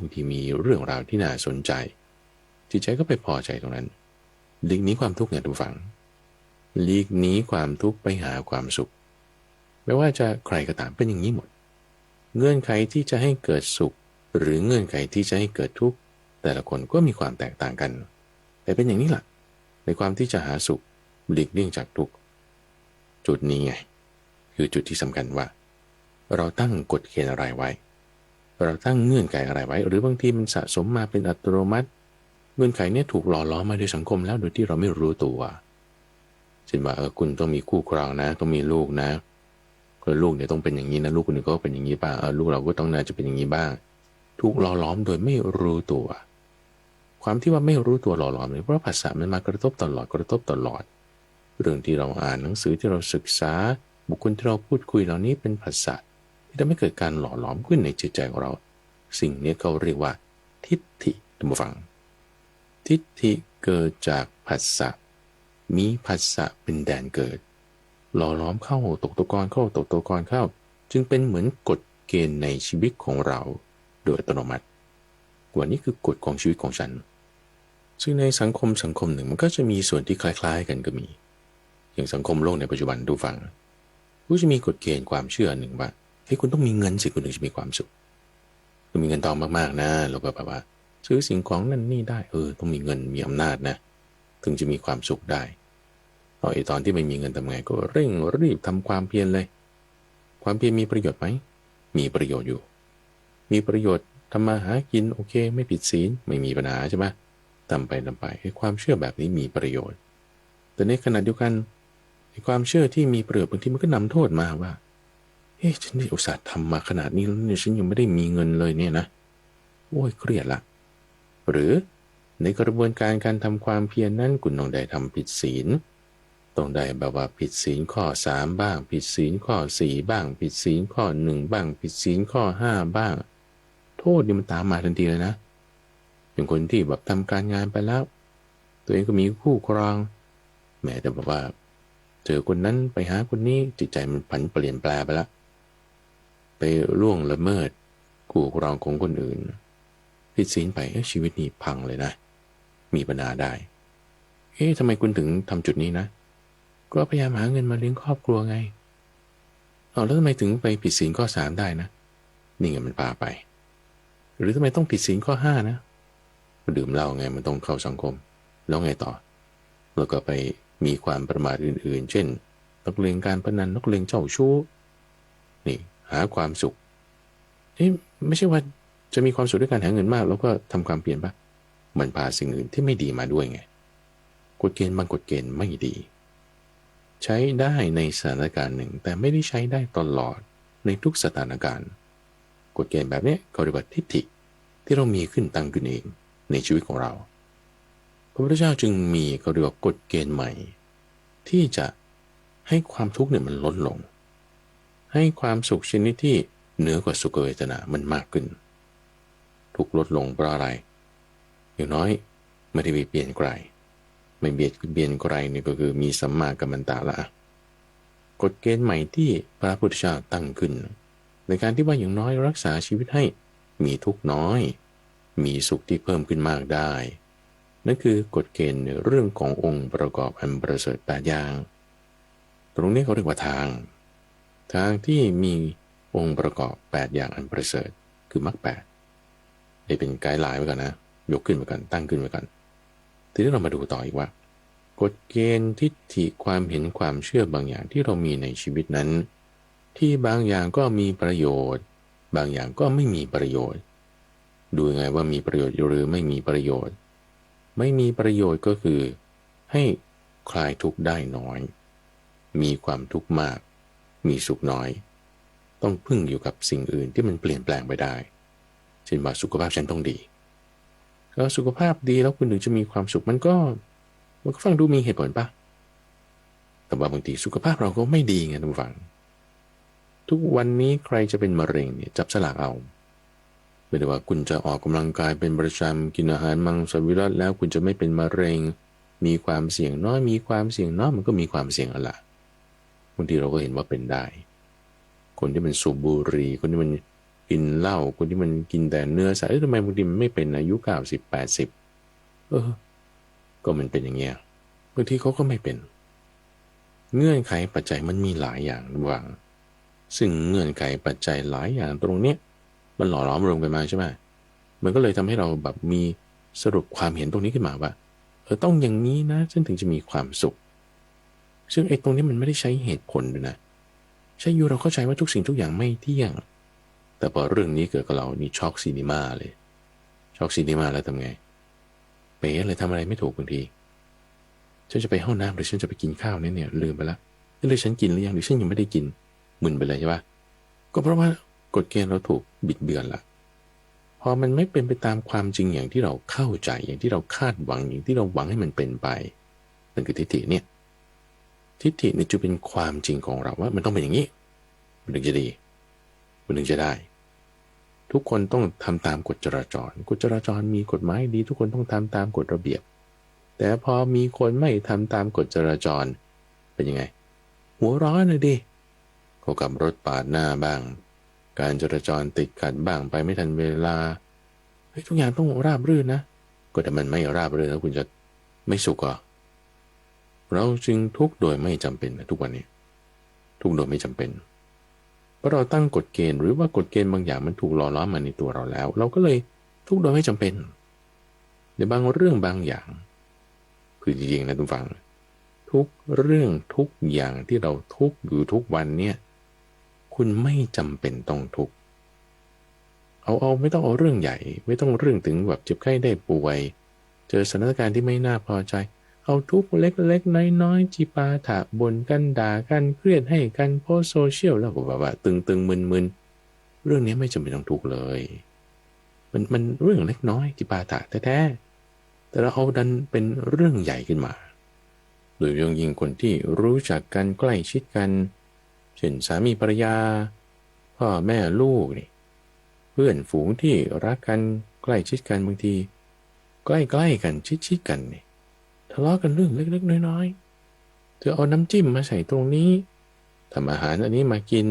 Speaker 4: บางทีมีเรื่องราวที่น่าสนใจจิตใจก็ไปพอใจตรงนั้นหลีกหนีความทุกข์ไงทุกฝังหลีกหนีความทุกข์ไปหาความสุขไม่ว่าจะใครก็ตามเป็นอย่างนี้หมดเงื่อนไขที่จะให้เกิดสุขหรือเงื่อนไขที่จะให้เกิดทุกข์แต่ละคนก็มีความแตกต่างกันแต่เป็นอย่างนี้แหละในความที่จะหาสุขหลีกเลี่ยงจากทุกข์จุดนี้ไงคือจุดที่สำคัญว่าเราตั้งกฎเกณฑ์อะไรไว้เราตั้งเงื่อนไขอะไรไว้หรือบางทีมันสะสมมาเป็นอัตโนมัติเงื่อนไขนี้ถูกหล่อล้อมมาโดยสังคมแล้วโดยที่เราไม่รู้ตัวเช่นว่าคุณต้องมีคู่ครองนะต้องมีลูกนะลูกเนี่ยต้องเป็นอย่างนี้นะลูกคนอื่นก็เป็นอย่างนี้บ้างลูกเราก็ต้องน่าจะเป็นอย่างนี้บ้างถูกหล่อล้อมโดยไม่รู้ตัวความที่ว่าไม่รู้ตัวหล่อล้อมเนี่ยเพราะภาษามันมากระทบตลอดเรื่องที่เราอ่านหนังสือที่เราศึกษาบุคคลที่เราพูดคุยเหล่านี้เป็นภาษาที่ทำให้เกิดการหล่อล้อมขึ้นในจิตใจของเราสิ่งนี้เขาเรียกว่าทิฏฐิท่านผู้ฟังทิฏฐิเกิดจากภาษามีภาษาเป็นแดนเกิดหล่อล้อมเข้าตกตะกอนเข้าจึงเป็นเหมือนกฎเกณฑ์ในชีวิตของเราโดยอัตโนมัติว่านี้คือกฎของชีวิตของฉันซึ่งในสังคมหนึ่งมันก็จะมีส่วนที่คล้ายๆกันก็มีอย่างสังคมโลกในปัจจุบันดูฟังก็จะมีกฎเกณฑ์ความเชื่อหนึ่งว่าเฮ้ยคุณต้องมีเงินสิคุณถึงจะมีความสุขต้องมีเงินทองมากๆนะแล้วก็แบบว่าซื้อสิ่งของนั่นนี่ได้ต้องมีเงินมีอำนาจนะถึงจะมีความสุขได้ตอนที่ไม่มีเงินทำไงก็เร่งรีบทำความเพียรเลยความเพียรมีประโยชน์ไหมมีประโยชน์อยู่มีประโยชน์ทำมาหากินโอเคไม่ผิดศีลไม่มีปัญหาใช่ไหมทำไปความเชื่อแบบนี้มีประโยชน์แต่ในขณะเดียวกันความเชื่อที่มีประโยชน์บางทีมันก็นำโทษมาว่าฉันได้อุตส่าห์ทำมาขนาดนี้แล้วเนี่ยฉันยังไม่ได้มีเงินเลยเนี่ยนะโอ้ยเครียดละหรือในกระบวนการทำความเพียรนั้นคุณต้องได้ทำผิดศีลต้องได้แบบว่าผิดศีลข้อ3บ้างผิดศีลข้อ4บ้างผิดศีลข้อ1บ้างผิดศีลข้อ5บ้างโท ษนี่มันตามมาทันทีเลยนะอย่างคนที่แบบทำการงานไปแล้วตัวเองก็มีคู่ครองแม้แต่แบบว่าเจอคนนั้นไปหาคนนี้จิตใจมันผันเปลี่ยนแปลไปแล้วไปล่วงละเมิดคู่ครองของคนอื่นผิดศีลไปชีวิตนี้พังเลยนะมีปัญหาได้ทำไมคุณถึงทำจุดนี้นะก็พยายามหาเงินมาเลี้ยงครอบครัวไงแล้วทำไมถึงไปผิดศีลข้อ3ได้นะนี่ไงมันพาไปหรือทำไมต้องผิดศีลข้อ5นะมันดื่มเหล้าไงมันต้องเข้าสังคมแล้วไงต่อแล้วก็ไปมีความประมาทอื่นๆเช่นนักเลงการพนันนักเลงเจ้าชู้นี่หาความสุขไม่ใช่ว่าจะมีความสุขด้วยการหาเงินมากแล้วก็ทำความเปลี่ยนปะมันพาสิ่งอื่นที่ไม่ดีมาด้วยไงกฎเกณฑ์บางกฎเกณฑ์ไม่ดีใช้ได้ในสถานการณ์หนึ่งแต่ไม่ได้ใช้ได้ตลอดในทุกสถานการณ์กฎเกณฑ์แบบนี้เขาเรียกว่าทิฏฐิที่เรามีขึ้นตั้งขึ้นเองในชีวิตของเราพระพุทธเจ้าจึงมีเขาเรียกว่ากฎเกณฑ์ใหม่ที่จะให้ความทุกข์เนี่ยมันลดลงให้ความสุขชนิดที่เหนือกว่าสุขเวทนามันมากขึ้นทุกข์ลดลงเพราะอะไรอย่างน้อยไม่ได้เบียดไกลไม่เบียดไกลนี่ก็คือมีสัมมากัมมันตะละกฎเกณฑ์ใหม่ที่พระพุทธเจ้าตั้งขึ้นในการที่ว่าอย่างน้อยรักษาชีวิตให้มีทุกข์น้อยมีสุขที่เพิ่มขึ้นมากได้นั่นคือกฎเกณฑ์ในเรื่องขององค์ประกอบอันประเสริฐ8อย่างตรงนี้เขาเรียกว่าทางที่มีองค์ประกอบ8อย่างอันประเสริฐคือมรรค8ได้เป็นไกด์ไลน์ไว้ก่อนนะยกขึ้นไว้ก่อนตั้งขึ้นไว้ก่อนทีนี้เรามาดูต่ออีกว่ากฎเกณฑ์ทิฏฐิความเห็นความเชื่อบางอย่างที่เรามีในชีวิตนั้นที่บางอย่างก็มีประโยชน์บางอย่างก็ไม่มีประโยชน์ดูยังไงว่ามีประโยชน์หรือไม่มีประโยชน์ไม่มีประโยชน์ก็คือให้คลายทุกข์ได้น้อยมีความทุกข์มากมีสุขน้อยต้องพึ่งอยู่กับสิ่งอื่นที่มันเปลี่ยนแปลงไปได้เช่นว่าสุขภาพฉันต้องดีแล้วสุขภาพดีแล้วคุณถึงจะมีความสุขมันก็ฟังดูมีเหตุผลปะแต่ว่าบางทีสุขภาพเราก็ไม่ดีไงท่านผู้ฟังทุกวันนี้ใครจะเป็นมะเร็งเนี่ยจับสลากเอาไม่ได้ว่าคุณจะออกกำลังกายเป็นประจำกินอาหารมังสวิรัติแล้วคุณจะไม่เป็นมะเร็งมีความเสี่ยงน้อยมีความเสี่ยงน้อยมันก็มีความเสี่ยงอะไรบางทีเราก็เห็นว่าเป็นได้คนที่มันสูบบุหรี่คนที่มันกินเหล้าคนที่มันกินแต่เนื้อสัตว์ทำไมบางทีมันไม่เป็นอายุ90-80ก็มันเป็นอย่างเงี้ยบางทีเขาก็ไม่เป็นเงื่อนไขปัจจัยมันมีหลายอย่างระหว่างซึ่งเงื่อนไขปัจจัยหลายอย่างตรงเนี้ยมันหล่อหลอมรวมกันมาใช่ไหมมันก็เลยทำให้เราแบบมีสรุปความเห็นตรงนี้ขึ้นมาว่าต้องอย่างนี้นะฉันถึงจะมีความสุขซึ่งไอ้ตรงนี้มันไม่ได้ใช้เหตุผลด้วยนะใช่อยู่เราเข้าใจว่าทุกสิ่งทุกอย่างไม่เที่ยงแต่พอเรื่องนี้เกิดกับเรานี่ช็อกซีนีมาเลยช็อกซีนีมาแล้วทำไงเป๋เลยทำอะไรไม่ถูกบางทีฉันจะไปห้องน้ำหรือฉันจะไปกินข้าวเนี่ยลืมไปแล้วเลยฉันกินหรือยังหรือฉันยังไม่ได้กินมึนไปเลยใช่ปะก็เพราะว่ากฎเกณฑ์เราถูกบิดเบือนละพอมันไม่เป็นไปตามความจริงอย่างที่เราเข้าใจอย่างที่เราคาดหวังอย่างที่เราหวังให้มันเป็นไปนั่นคือทิฏฐิเนี่ยทิฏฐิเนี่ยจะเป็นความจริงของเราว่ามันต้องเป็นอย่างนี้มันถึงจะดีมันถึงจะได้ทุกคนต้องทำตามกฎจราจรกฎจราจรมีกฎหมายดีทุกคนต้องทำตามกฎระเบียบแต่พอมีคนไม่ทำตามกฎจราจรเป็นยังไงหัวร้อนเลยดิเขาขับรถปาดหน้าบ้างการจราจรติดขัดบ้างไปไม่ทันเวลาทุกอย่างต้องราบรื่นนะก็แต่มันไม่ราบรื่นแล้วคุณจะไม่สุขอ่ะเราจึงทุกข์โดยไม่จำเป็นนะทุกวันนี้ทุกข์โดยไม่จำเป็นเพราะเราตั้งกฎเกณฑ์หรือว่ากฎเกณฑ์บางอย่างมันถูกหล่อล้อมมาในตัวเราแล้วเราก็เลยทุกข์โดยไม่จำเป็นในบางเรื่องบางอย่างคือจริงๆนะทุกฝังทุกเรื่องทุกอย่างที่เราทุกข์อยู่ทุกวันเนี่ยคุณไม่จำเป็นต้องทุกข์เอาไม่ต้องเอาเรื่องใหญ่ไม่ต้องเรื่องถึงแบบเจ็บไข้ได้ป่วยเจอสถานการณ์ที่ไม่น่าพอใจเอาทุกเล็กๆน้อยๆจิปาถะบ่นกันด่ากันเครียดให้กันโพสโซเชียลแล้วก็แบบว่าตึงมึนเรื่องนี้ไม่จำเป็นต้องทุกข์เลยมันเรื่องเล็กน้อยจิปาถะแท้ๆแต่เราเอาดันเป็นเรื่องใหญ่ขึ้นมาโดยยิ่งคนที่รู้จักกันใกล้ชิดกันเช่นสามีภรรยาพ่อแม่ลูกนี่ พื่อนฝูงที่รักกันใกล้ชิดกันบางทีใกล้ๆกันชิดกันนี่ทะเลาะกันเรื่องเล็กๆน้อยๆเธอเอาน้ำจิ้มมาใส่ตรงนี้ทำอาหารอันนี้มากิน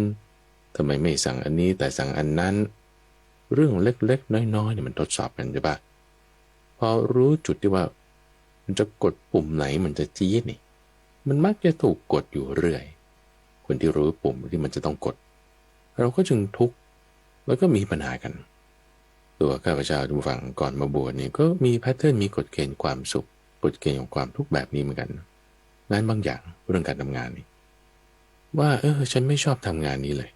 Speaker 4: ทำไมไม่สั่งอันนี้แต่สั่งอันนั้นเรื่องเล็กๆน้อยๆเนี่ยมันทดสอบกันใช่ปะพอรู้จุดที่ว่ามันจะกดปุ่มไหนมันจะจี๊ดนี่มันมักจะถูกกดอยู่เรื่อยคนที่รู้ปุ่มที่มันจะต้องกดเราก็จึงทุกข์แล้วก็มีปัญหากันตัวข้าพเจ้าทุกฝั่งก่อนมาบวชนี่ก็มีแพทเทิร์นมีกฎเกณฑ์ความสุขกฎเกณฑ์ของความทุกข์แบบนี้เหมือนกันงานบางอย่างเรื่องการทำงานนี่ว่าฉันไม่ชอบทำงานนี้เลย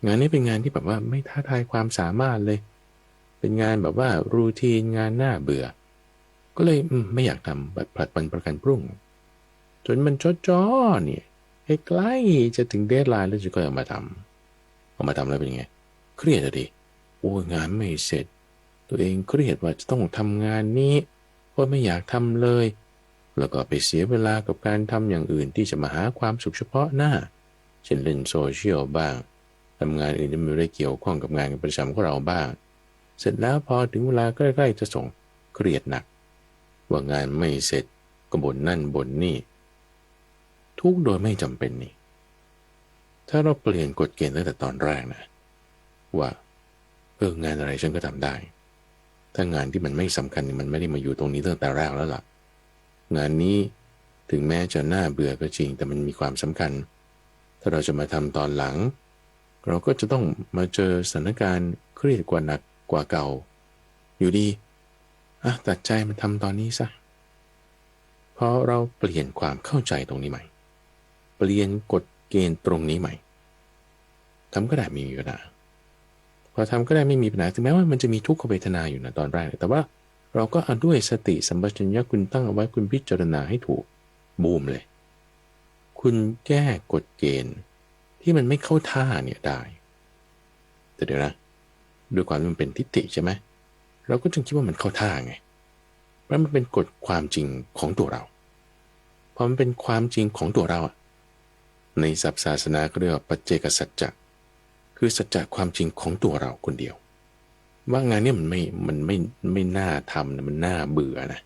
Speaker 4: งานนี้เป็นงานที่แบบว่าไม่ท้าทายความสามารถเลยเป็นงานแบบว่ารูทีนงานน่าเบื่อก็เลยไม่อยากทำแบบผลัดวันประกันพรุ่งจนมันจ้อเนี่ยใกล้จะถึงเดดไลน์แล้วจะก็เอามาทำแล้วเป็นไงเครียดอะดิโอ้งานไม่เสร็จตัวเองเครียดว่าจะต้องทำงานนี้เพราะไม่อยากทำเลยแล้วก็ไปเสียเวลากับการทำอย่างอื่นที่จะมาหาความสุขเฉพาะหน้าเช่นเล่นโซเชียลบ้างทำงานอื่นที่ไม่ได้เกี่ยวข้องกับงานประจำของเราบ้างเสร็จแล้วพอถึงเวลาใกล้ๆจะส่งเครียดหนักว่างานไม่เสร็จก็บ่นนั่นบ่นนี่ทุกโดยไม่จำเป็นนี่ถ้าเราเปลี่ยนกฎเกณฑ์ตั้งแต่ตอนแรกนะว่างานอะไรฉันก็ทำได้ถ้างานที่มันไม่สำคัญมันไม่ได้มาอยู่ตรงนี้ตั้งแต่แรกแล้วล่ะงานนี้ถึงแม้จะน่าเบื่อก็จริงแต่มันมีความสำคัญถ้าเราจะมาทำตอนหลังเราก็จะต้องมาเจอสถานการณ์เครียดกว่าหนักกว่าเก่าอยู่ดีตัดใจมันทำตอนนี้ซะเพราะเราเปลี่ยนความเข้าใจตรงนี้ใหม่เปลี่ยนกฎเกณฑ์ตรงนี้ใหม่ทำก็ได้ไม่มีปัญหาพอทำก็ได้ไม่มีปัญหาถึงแม้ว่ามันจะมีทุกขเวทนาอยู่นะตอนแรกแต่ว่าเราก็เอาด้วยสติสัมปชัญญะคุณตั้งเอาไว้คุณพิจารณาให้ถูกบูมเลยคุณแก้กฎเกณฑ์ที่มันไม่เข้าท่าเนี่ยได้แต่เดี๋ยวนะด้วยความมันเป็นทิฏฐิใช่ไหมเราก็จึงคิดว่ามันเข้าท่าไงเพราะมันเป็นกฎความจริงของตัวเราพอมันเป็นความจริงของตัวเราในศัพท์ศาสนาก็เรียกว่าปัจเจกสัจจะคือสัจจะความจริงของตัวเราคนเดียวว่างานนี้มันไม่น่าทำนะมันน่าเบื่อนะ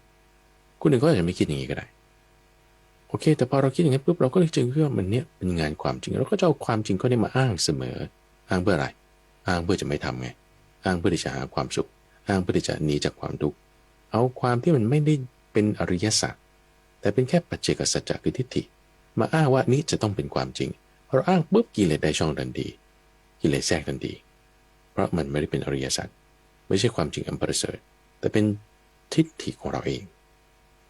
Speaker 4: คนอื่นก็อาจจะไม่คิดอย่างนี้ก็ได้โอเคแต่พอเราคิดอย่างนี้ปุ๊บเราก็เลยจึงคิดว่ามันเนี้ยเป็นงานความจริงเราก็จะเอาความจริงก็ได้มาอ้างเสมออ้างเพื่ออะไรอ้างเพื่อจะไม่ทำไงอ้างเพื่อที่จะหาความสุขอ้างเพื่อที่จะหนีจากความทุกข์เอาความที่มันไม่ได้เป็นอริยสัจแต่เป็นแค่ปัจเจกสัจจะคือทิฏฐิมาอ้างว่านี้จะต้องเป็นความจริงพอเราอ้างปุ๊บกิเลสได้ช่องทันทีกิเลสแทรกทันทีเพราะมันไม่ได้เป็นอริยสัจไม่ใช่ความจริงอันประเสริฐแต่เป็นทิฏฐิของเราเอง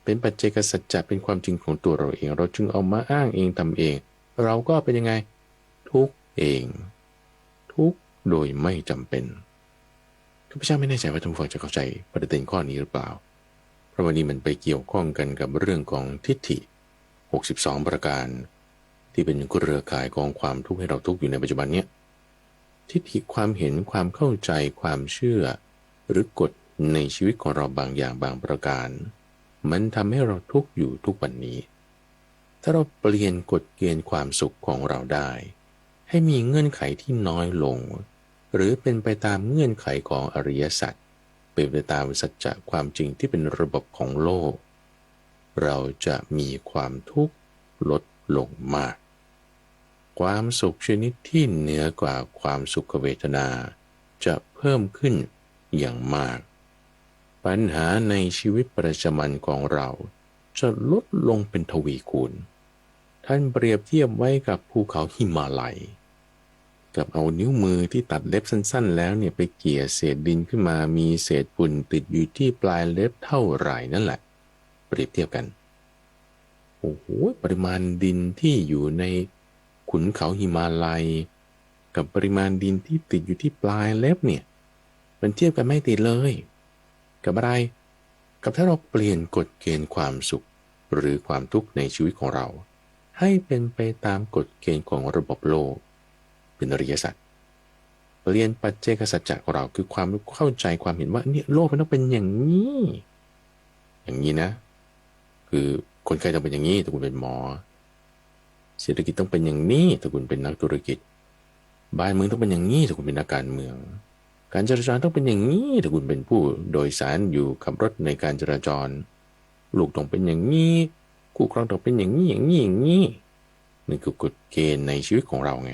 Speaker 4: เป็นปัจเจกสัจจะเป็นความจริงของตัวเราเองเราจึงเอามาอ้างเองทำเองเราก็เป็นยังไงทุกเองทุกโดยไม่จำเป็นข้าพเจ้าไม่แน่ใจว่าท่านผู้ฟังจะเข้าใจประเด็นข้อนี้หรือเปล่าเพราะวันนี้มันไปเกี่ยวข้องกันกับเรื่องของทิฏฐิ62ประการที่เป็นเครือข่ายของความทุกข์ให้เราทุกข์อยู่ในปัจจุบันเนี้ยทิฏฐิความเห็นความเข้าใจความเชื่อหรือกฎในชีวิตของเราบางอย่างบางประการมันทำให้เราทุกข์อยู่ทุกวันนี้ถ้าเราเปลี่ยนกฎเกณฑ์ความสุขของเราได้ให้มีเงื่อนไขที่น้อยลงหรือเป็นไปตามเงื่อนไขของอริยสัจเป็นไปตามสัจจะความจริงที่เป็นระบบของโลกเราจะมีความทุกข์ลดลงมากความสุขชนิดที่เหนือกว่าความสุขเวทนาจะเพิ่มขึ้นอย่างมากปัญหาในชีวิตประจำวันของเราจะลดลงเป็นทวีคูณท่านเปรียบเทียบไว้กับภูเขาหิมาลัยกับเอานิ้วมือที่ตัดเล็บสั้นๆแล้วเนี่ยไปเกี่ยเศษดินขึ้นมามีเศษฝุ่นติดอยู่ที่ปลายเล็บเท่าไหร่นั่นแหละเปรียบเทียบกันโอ้โหปริมาณดินที่อยู่ในขุนเขาหิมาลัยกับปริมาณดินที่ติดอยู่ที่ปลายเล็บเนี่ยมันเทียบกันไม่ติดเลยกับอะไรกับถ้าเราเปลี่ยนกฎเกณฑ์ความสุขหรือความทุกข์ในชีวิตของเราให้เป็นไปตามกฎเกณฑ์ของระบบโลกเป็นอริยสัจเปลี่ยนปัจเจกสัจจะของเราคือความเข้าใจความเห็นว่าเนี่ยโลกมันต้องเป็นอย่างนี้นะคือคนไข้ต้องเป็นอย่างนี้ถ้าคุณเป็นหมอเศรษฐกิจต้องเป็นอย่างนี้ถ้าคุณเป็นนักธุรกิจบ้านเมืองต้องเป็นอย่างนี้ถ้าคุณเป็นนักการเมือง การจราจรต้องเป็นอย่างนี้ถ้าคุณเป็นผู้โดยสารอยู่ขับรถในการจราจรลูกต้องเป็นอย่างนี้คู่ครองต้องเป็นอย่างนี้อย่างนี้อย่างนี้นี่คือกฎเกณฑ์ในชีวิตของเราไง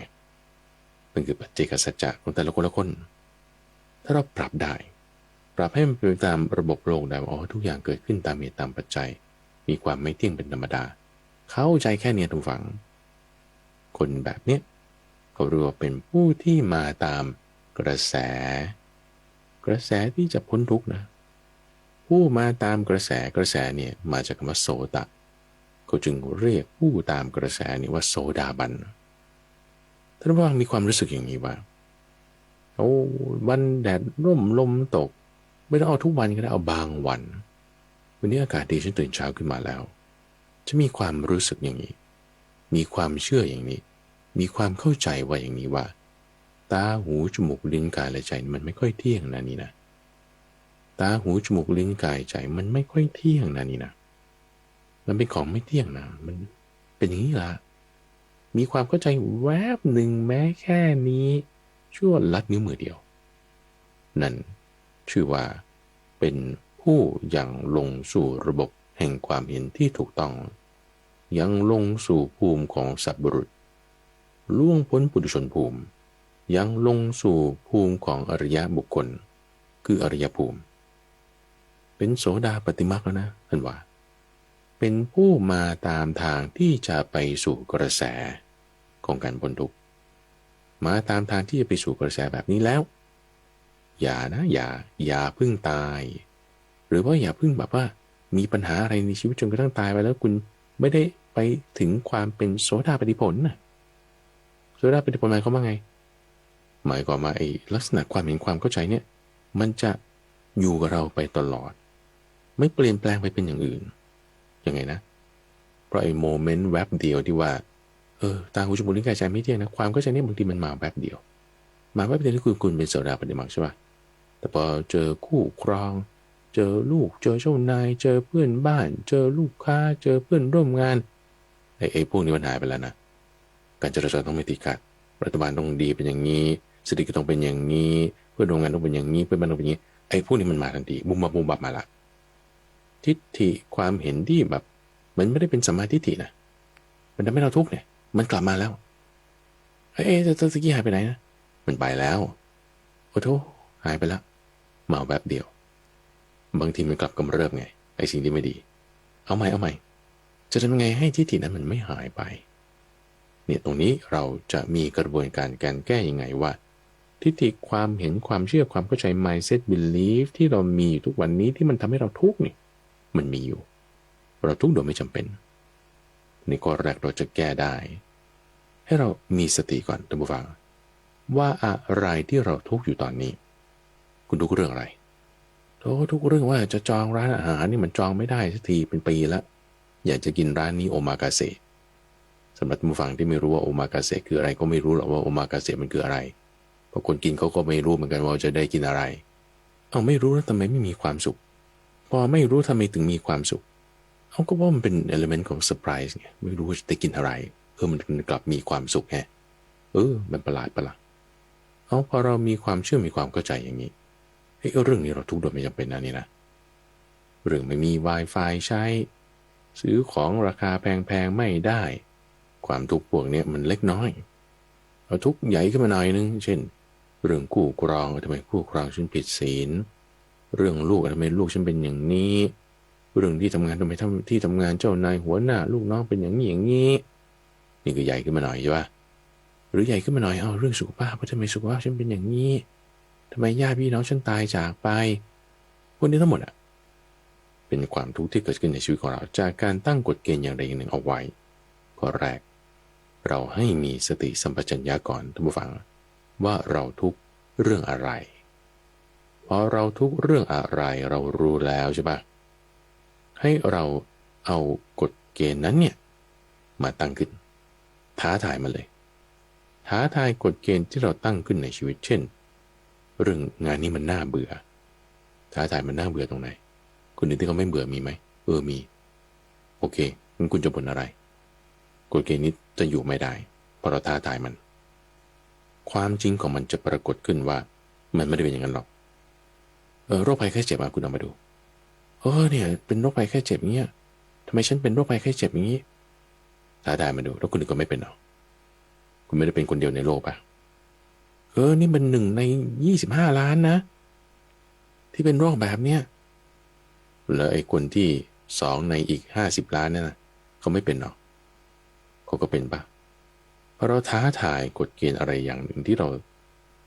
Speaker 4: มันคือปัจเจกสัจจะของแต่ละคนละคนถ้าเราปรับได้ปรับให้มันเป็นตามระบบโลกได้ว่าทุกอย่างเกิดขึ้นตามเหตุตามปัจจัยมีความไม่เที่ยงเป็นธรรมดาเข้าใจแค่นี้ทุกฝังคนแบบเนี้ยเขาเรียกว่าเป็นผู้ที่มาตามกระแสที่จะพ้นทุกข์นะผู้มาตามกระแสเนี่ยมาจากคำว่าโสตะเขาจึงเรียกผู้ตามกระแสนี่ว่าโสดาบันท่านว่ามีความรู้สึกอย่างนี้ว่าวันแดดร่มลมตกไม่ต้องเอาทุกวันก็ได้เอาบางวันวันนี้อากาศดีฉันตื่นเช้าขึ้นมาแล้วจะมีความรู้สึกอย่างนี้มีความเชื่ออย่างนี้มีความเข้าใจว่าอย่างนี้ว่าตาหูจมูกลิ้นกายและใจมันไม่ค่อยเที่ยงนะนี่นะตาหูจมูกลิ้นกายใจมันไม่ค่อยเที่ยงนะนี่นะมันเป็นของไม่เที่ยงนะมันเป็นอย่างนี้ละมีความเข้าใจแวบหนึ่งแม้แค่นี้ชั่วลัดนิ้วมือเดียวนั่นชื่อว่าเป็นผู้ยังลงสู่ระบบแห่งความเห็นที่ถูกต้องยังลงสู่ภูมิของสัตว์บุรุษล่วงพ้นปุถุชนภูมิยังลงสู่ภูมิของอริยบุคคลคืออริยภูมิเป็นโสดาปัตติมรรคแล้วนะท่านว่าเป็นผู้มาตามทางที่จะไปสู่กระแสของการพ้นทุกข์มาตามทางที่จะไปสู่กระแสแบบนี้แล้วอย่าพึ่งตายหรือว่าอย่าพึ่งแบบว่ามีปัญหาอะไรในชีวิตจนกระทั่งตายไปแล้วคุณไม่ได้ไปถึงความเป็นโสดาปัตติผลนะโสดาปัตติผลหมายความว่าไงหมายความว่าไอ้ลักษณะความเห็นความเข้าใจเนี่ยมันจะอยู่กับเราไปตลอดไม่เปลี่ยนแปลงไปเป็นอย่างอื่นยังไงนะเพราะไอ้โมเมนต์แวบเดียวที่ว่าตาหูจมูกลิ้นกายใจไม่เที่ยงนะความเข้าใจเนี่ยบางทีมันมาแวบเดียวมาแวบเดียวที่คุณเป็นโสดาปัตติมรรคใช่ป่ะแต่พอเจอคู่ครองเจอลูกเจอเจ้านายเจอเพื่อนบ้านเจอลูกค้าเจอเพื่อนร่วมงานไอ้พวกนี้มันหายไปแล้วนะการจราจรต้องไม่ติดขัดรัฐบาลต้องดีเป็นอย่างนี้เศรษฐกิจต้องเป็นอย่างนี้เพื่อนร่วมงานต้องเป็นอย่างนี้เพื่อนบ้านต้องเป็นอย่างนี้ไอ้พวกนี้มันมาทันทีบุมบับมาละทิฏฐิความเห็นที่แบบมันไม่ได้เป็นสัมมาทิฏฐินะมันทำให้เราทุกข์เนี่ยมันกลับมาแล้วแต่ตะกี้หายไปไหนนะมันไปแล้วโอ้โธ่หายไปแล้วมาแบบเดียวบางทีมันกลับกำเริบไงไอ้สิ่งที่ไม่ดีเอาใหม่จะทำยังไงให้ทิฏฐินั้นมันไม่หายไปเนี่ยตรงนี้เราจะมีกระบวนการแก้ยังไงว่าทิฏฐิความเห็นความเชื่อความเข้าใจ mindset belief ที่เรามีอยู่ทุกวันนี้ที่มันทำให้เราทุกข์นี่มันมีอยู่เราทุกข์โดยไม่จำเป็นในข้อแรกเราจะแก้ได้ให้เรามีสติก่อนท่านผู้ฟังว่าอะไรที่เราทุกข์อยู่ตอนนี้คุณทุกข์เรื่องอะไรทุกเรื่องว่าจะจองร้านอาหารนี่มันจองไม่ได้สักทีเป็นปีแล้วอยากจะกินร้านนี้โอมากาเสะสำหรับผู้ฟังที่ไม่รู้ว่าโอมากาเสะคืออะไรก็ไม่รู้หรอกว่าโอมากาเสะมันคืออะไรเพราะคนกินเขาก็ไม่รู้เหมือนกันว่าจะได้กินอะไรไม่รู้แล้วทำไมไม่มีความสุขพอไม่รู้ทำไมถึงมีความสุขก็ว่ามันเป็นเอลิเมนต์ของเซอร์ไพรส์ไงไม่รู้ว่าจะได้กินอะไรมันกลับมีความสุขไงมันประหลาดพอเรามีความเชื่อมีความเข้าใจอย่างนี้เรื่องนี้เราทุกข์โดยไม่จำเป็นนะนี่นะเรื่องไม่มี Wi-Fi ใช้ซื้อของราคาแพงๆไม่ได้ความทุกข์พวกนี้มันเล็กน้อยเอาทุกข์ใหญ่ขึ้นมาหน่อยนึงเช่นเรื่องคู่ครองทำไมคู่ครองฉันผิดศีลเรื่องลูกทำไมลูกฉันเป็นอย่างนี้เรื่องที่ทำงานทำไมที่ทำงานเจ้านายหัวหน้าลูกน้องเป็นอย่างนี้อย่างนี้นี่ก็ใหญ่ขึ้นมาหน่อยใช่ป่ะหรือใหญ่ขึ้นมาหน่อยเรื่องสุขภาพทำไมสุขภาพฉันเป็นอย่างนี้ทำไมญาติพี่น้องฉันตายจากไปพวกนี้ทั้งหมดเป็นความทุกข์ที่เกิดขึ้นในชีวิตของเราจากการตั้งกฎเกณฑ์อย่างใดอย่างหนึ่งเอาไว้ข้อแรกเราให้มีสติสัมปชัญญะก่อนท่านผู้ฟังว่าเราทุกข์เรื่องอะไรพอเราทุกข์เรื่องอะไรเรารู้แล้วใช่ปะให้เราเอากฎเกณฑ์นั้นเนี่ยมาตั้งขึ้นท้าทายมันเลยท้าทายกฎเกณฑ์ที่เราตั้งขึ้นในชีวิตเช่นเรื่องงานนี้มันน่าเบื่อท้าทายมันน่าเบื่อตรงไหนคนอื่นที่เขาไม่เบื่อมีไหมมีโอเคงั้นคุณจะบ่นอะไรกฎเกณฑ์นี้จะอยู่ไม่ได้เพราะเราท้าทายมันความจริงของมันจะปรากฏขึ้นว่า มันไม่ได้เป็นอย่างนั้นหรอกโรคภัยไข้เจ็บคุณเอามาดูเนี่ยเป็นโรคภัยไข้เจ็บอย่างเงี้ยทำไมฉันเป็นโรคภัยไข้เจ็บอย่างนี้ท้าทายมาดูแล้วคุณอื่นก็ไม่เป็นหรอกคุณไม่ได้เป็นคนเดียวในโลกป่ะนี่มัน1 ใน 25 ล้านนะที่เป็นโรคแบบเนี้ยแล้วไอ้คนที่2 ในอีก50 ล้านนั่นนะเขาไม่เป็นหรอกเขาก็เป็นป่ะเพราะเราท้าทายกฎเกณฑ์อะไรอย่างหนึ่งที่เรา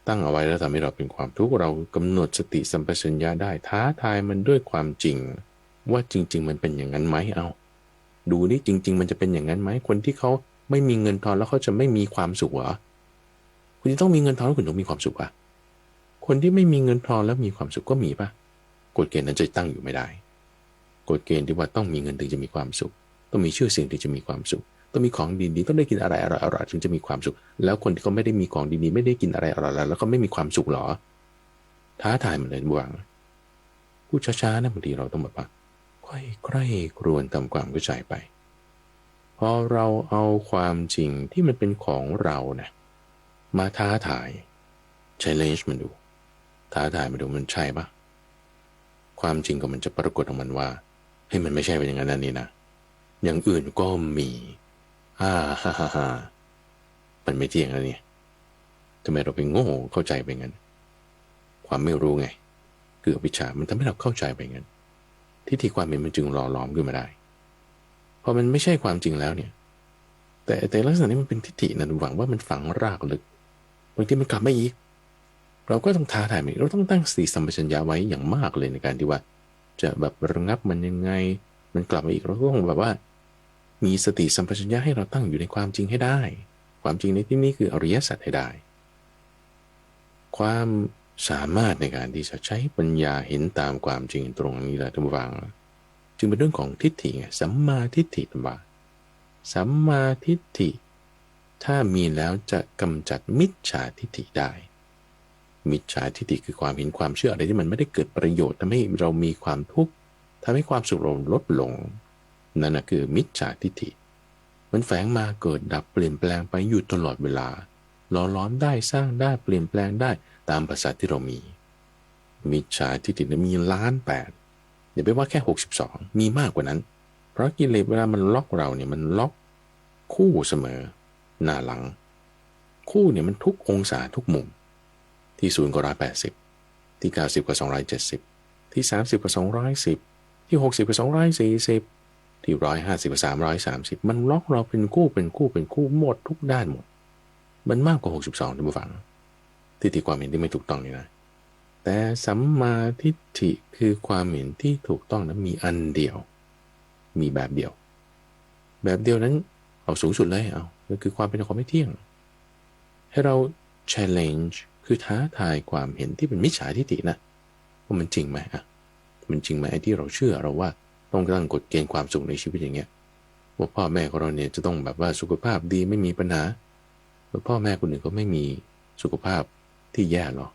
Speaker 4: ตั้งเอาไว้แล้วทำให้เราเป็นความทุกข์เรากำหนดสติสัมปชัญญะได้ท้าทายมันด้วยความจริงว่าจริงๆมันเป็นอย่างนั้นไหมเอาดูนี่จริงๆมันจะเป็นอย่างนั้นไหมคนที่เขาไม่มีเงินทองแล้วเขาจะไม่มีความสุขเหรอคุณจะต้องมีเงินทองแล้วคุณต้องมีความสุขอ่ะคนที่ไม่มีเงินทองแล้วมีความสุขก็มีป่ะกฎเกณฑ์นั้นจะตั้งอยู่ไม่ได้กฎเกณฑ์ที่ว่าต้องมีเงินถึงจะมีความสุขต้องมีชื่อเสียงถึงจะมีความสุขต้องมีของดีๆต้องได้กินอะไรอร่อยๆถึงจะมีความสุขแล้วคนที่เขาไม่ได้มีของดีๆไม่ได้กินอะไรอร่อยๆแล้วก็ไม่มีความสุขหรอท้าทายมันเลยบวงพูดช้าๆนะบางทีเราต้องแบบว่าค่อยๆครวญทำความเข้าใจไปพอเราเอาความจริงที่มันเป็นของเรานะมาท้าทาย challenge มันดูท้าทายมันดูมันใช่ปะความจริงก็มันจะปรากฏของมันว่าให้มันไม่ใช่เป็นอย่างนั้นนี่นะอย่างอื่นก็มีฮ่ามันไม่เที่ยงแล้วเนี่ยทำไมเราไปโง่เข้าใจไปงั้นความไม่รู้ไงคืออวิชชามันทำให้เราเข้าใจไปงั้นทิฏฐิความเห็นมันจึงหล่อหลอมขึ้นมาได้พอมันไม่ใช่ความจริงแล้วเนี่ยแต่ลักษณะนี้มันเป็นทิฏฐินะหวังว่ามันฝังรากลึกบางทีมันกลับมาอีกเราก็ต้องท้าทายมันเราต้องตั้งสติสัมปชัญญะไว้อย่างมากเลยในการที่ว่าจะแบบระงับมันยังไงมันกลับมาอีกเราก็ต้องแบบว่ามีสติสัมปชัญญะให้เราตั้งอยู่ในความจริงให้ได้ความจริงในที่นี้คืออริยสัจให้ได้ความสามารถในการที่จะใช้ปัญญาเห็นตามความจริงตรงนี้แหละท่านผู้ฟังจึงเป็นเรื่องของทิฏฐิไงสัมมาทิฏฐิว่าสัมมาทิฏฐิถ้ามีแล้วจะกำจัดมิจฉาทิฏฐิได้มิจฉาทิฏฐิคือความเห็นความเชื่ออะไรที่มันไม่ได้เกิดประโยชน์ทำให้เรามีความทุกข์ทำให้ความสุขเราลดลงนั่นคือมิจฉาทิฏฐิมันแฝงมาเกิดดับเปลี่ยนแปลงไปอยู่ตลอดเวลาหล่อล้อมได้สร้างได้เปลี่ยนแปลงได้ตามภาษาที่เรามีมิจฉาทิฏฐิมี1,800,000อย่าไปว่าแค่62มีมากกว่านั้นเพราะกิเลสเวลามันล็อกเราเนี่ยมันล็อกคู่เสมอหน้าหลังคู่เนี่ยมันทุกองศาทุกมุมที่0ก็180ที่90ก็270ที่30ก็210ที่60ก็240ที่150ก็330มันล็อกเราเป็นคู่หมดทุกด้านหมดมันมากกว่า62ท่านผู้ฟังทิฏฐิความเห็นที่ไม่ถูกต้องนี่นะแต่สัมมาทิฏฐิคือความเห็นที่ถูกต้องนั้นมีอันเดียวมีแบบเดียวนั้นเอาสูงสุดเลยเอาก็คือความเป็นของไม่เที่ยงให้เรา challenge คือท้าทายความเห็นที่เป็นมิจฉาทิฏฐินะว่ามันจริงไหมมันจริงไหมไอ้ที่เราเชื่อเราว่าต้องตั้งกฎเกณฑ์ความสุขในชีวิตอย่างเงี้ยว่าพ่อแม่ของเราเนี่ยจะต้องแบบว่าสุขภาพดีไม่มีปัญหาแล้วพ่อแม่คนอื่นก็ไม่มีสุขภาพที่แย่หรอก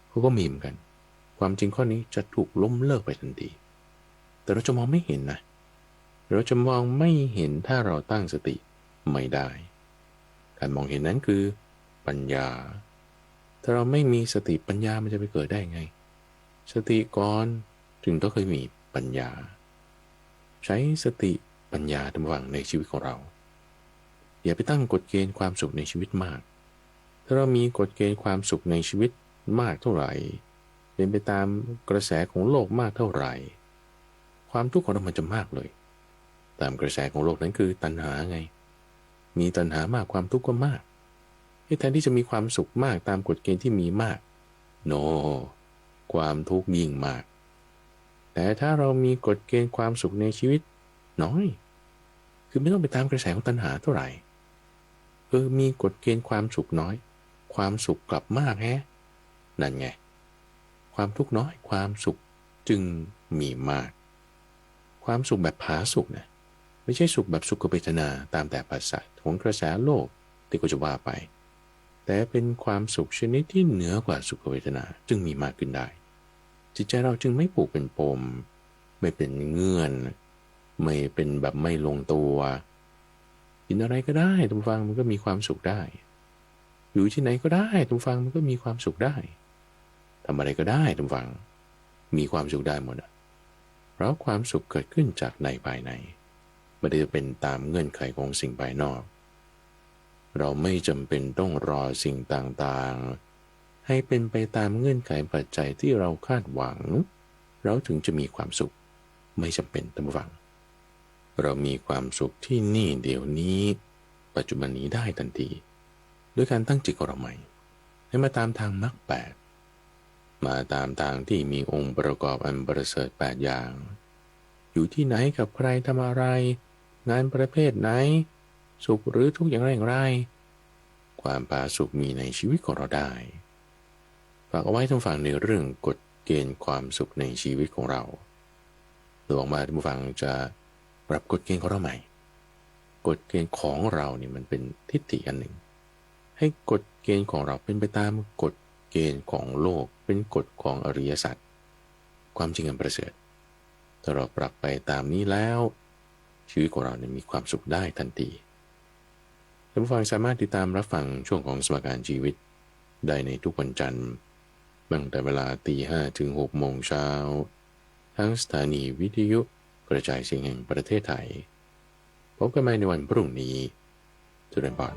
Speaker 4: เขาก็มีเหมือนกันความจริงข้อนี้จะถูกล้มเลิกไปทันทีแต่เราจะมองไม่เห็นนะเราจะมองไม่เห็นถ้าเราตั้งสติไม่ได้การมองเห็นนั้นคือปัญญาถ้าเราไม่มีสติปัญญามันจะไปเกิดได้ไงสติก่อนถึงต้องเคยมีปัญญาใช้สติปัญญาทำวังในชีวิตของเราอย่าไปตั้งกฎเกณฑ์ความสุขในชีวิตมากถ้าเรามีกฎเกณฑ์ความสุขในชีวิตมากเท่าไหร่เป็นไปตามกระแสของโลกมากเท่าไหร่ความทุกข์ของเรามันจะมากเลยตามกระแสของโลกนั้นคือตัณหาไงมีตัณหามากความทุกข์ก็มากแทนที่จะมีความสุขมากตามกฎเกณฑ์ที่มีมากความทุกข์ยิ่งมากแต่ถ้าเรามีกฎเกณฑ์ความสุขในชีวิตน้อยคือไม่ต้องไปตามกระแสของตัณหาเท่าไหร่มีกฎเกณฑ์ความสุขน้อยความสุขกลับมากแฮะนั่นไงความทุกข์น้อยความสุขจึงมีมากความสุขแบบผาสุกนะไม่ใช่สุขแบบสุขเวทนาตามแต่ภาษาของกระแสโลกที่ก็จะว่าไปแต่เป็นความสุขชนิดที่เหนือกว่าสุขเวทนาจึงมีมากขึ้นได้จิตใจเราจึงไม่ผูกเป็นปมไม่เป็นเงื่อนไม่เป็นแบบไม่ลงตัวกินอะไรก็ได้ทุกฟังมันก็มีความสุขได้อยู่ที่ไหนก็ได้ทุกฟังมันก็มีความสุขได้ ทำอะไรก็ได้ทุกฝังมีความสุขได้หมดเพราะความสุขเกิดขึ้นจากในภายในไม่ได้เป็นตามเงื่อนไขของสิ่งภายนอกเราไม่จำเป็นต้องรอสิ่งต่างๆให้เป็นไปตามเงื่อนไขปัจจัยที่เราคาดหวังเราถึงจะมีความสุขไม่จำเป็นท่านผู้ฟังเรามีความสุขที่นี่เดี๋ยวนี้ปัจจุบันนี้ได้ทันทีด้วยการตั้งจิตของเราใหม่ให้มาตามทางมรรคแปดมาตามทางที่มีองค์ประกอบอันประเสริฐ8อย่างอยู่ที่ไหนกับใครทำอะไรงานประเภทไหนสุขหรือทุกข์อย่างไรความผาสุกมีในชีวิตของเราได้ฝากเอาไว้ท่านฟังในเรื่องกฎเกณฑ์ความสุขในชีวิตของเราหวังว่าท่านผู้ฟังจะปรับกฎเกณฑ์ของเราใหม่กฎเกณฑ์ของเราเนี่ยมันเป็นทิฏฐิอันหนึ่งให้กฎเกณฑ์ของเราเป็นไปตามกฎเกณฑ์ของโลกเป็นกฎของอริยสัจความจริงอันประเสริฐถ้าเราปรับไปตามนี้แล้วชีวิตของเราเนี่ยมีความสุขได้ทันทีท่านผู้ฟังสามารถติดตามรับฟังช่วงของสมการชีวิตได้ในทุกวันจันทร์ตั้งแต่เวลา 5:00 ถึง 6:00 น.ทั้งสถานีวิทยุกระจายเสียงแห่งประเทศไทยพบกันใหม่ในวันพรุ่งนี้เจริญพร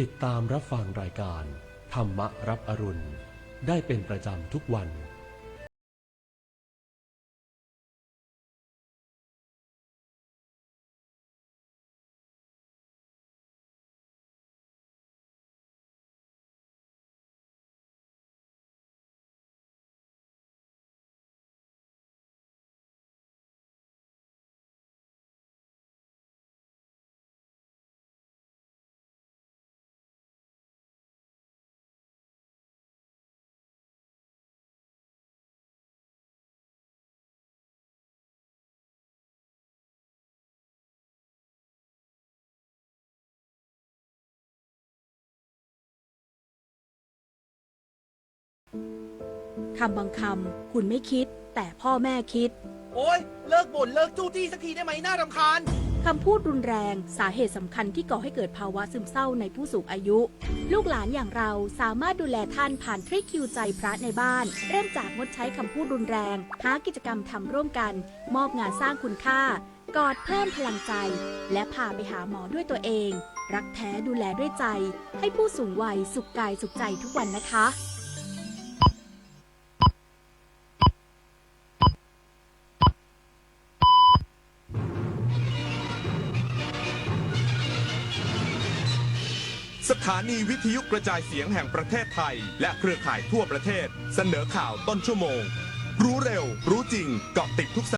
Speaker 5: ติดตามรับฟังรายการธรรมรับอรุณได้เป็นประจำทุกวัน
Speaker 6: คำบางคำคุณไม่คิดแต่พ่อแม่คิด
Speaker 7: โอ๊ยเลิกบ่นเลิกจู้จี้สักทีได้ไหมน่ารำคาญ
Speaker 6: คำพูดรุนแรงสาเหตุสำคัญที่ก่อให้เกิดภาวะซึมเศร้าในผู้สูงอายุ ลูกหลานอย่างเราสามารถดูแลท่านผ่านทริคคิวใจพระในบ้าน เริ่มจากงดใช้คำพูดรุนแรงหากิจกรรมทำร่วมกัน มอบงานสร้างคุณค่ากอดเพิ่มพลังใจ และพาไปหาหมอด้วยตัวเอง รักแท้ดูแลด้วยใจ ให้ผู้สูงวัยสุขกายสุขใจทุกวันนะคะ
Speaker 8: สถานีวิทยุกระจายเสียงแห่งประเทศไทยและเครือข่ายทั่วประเทศเสนอข่าวต้นชั่วโมงรู้เร็วรู้จริงเกาะติดทุก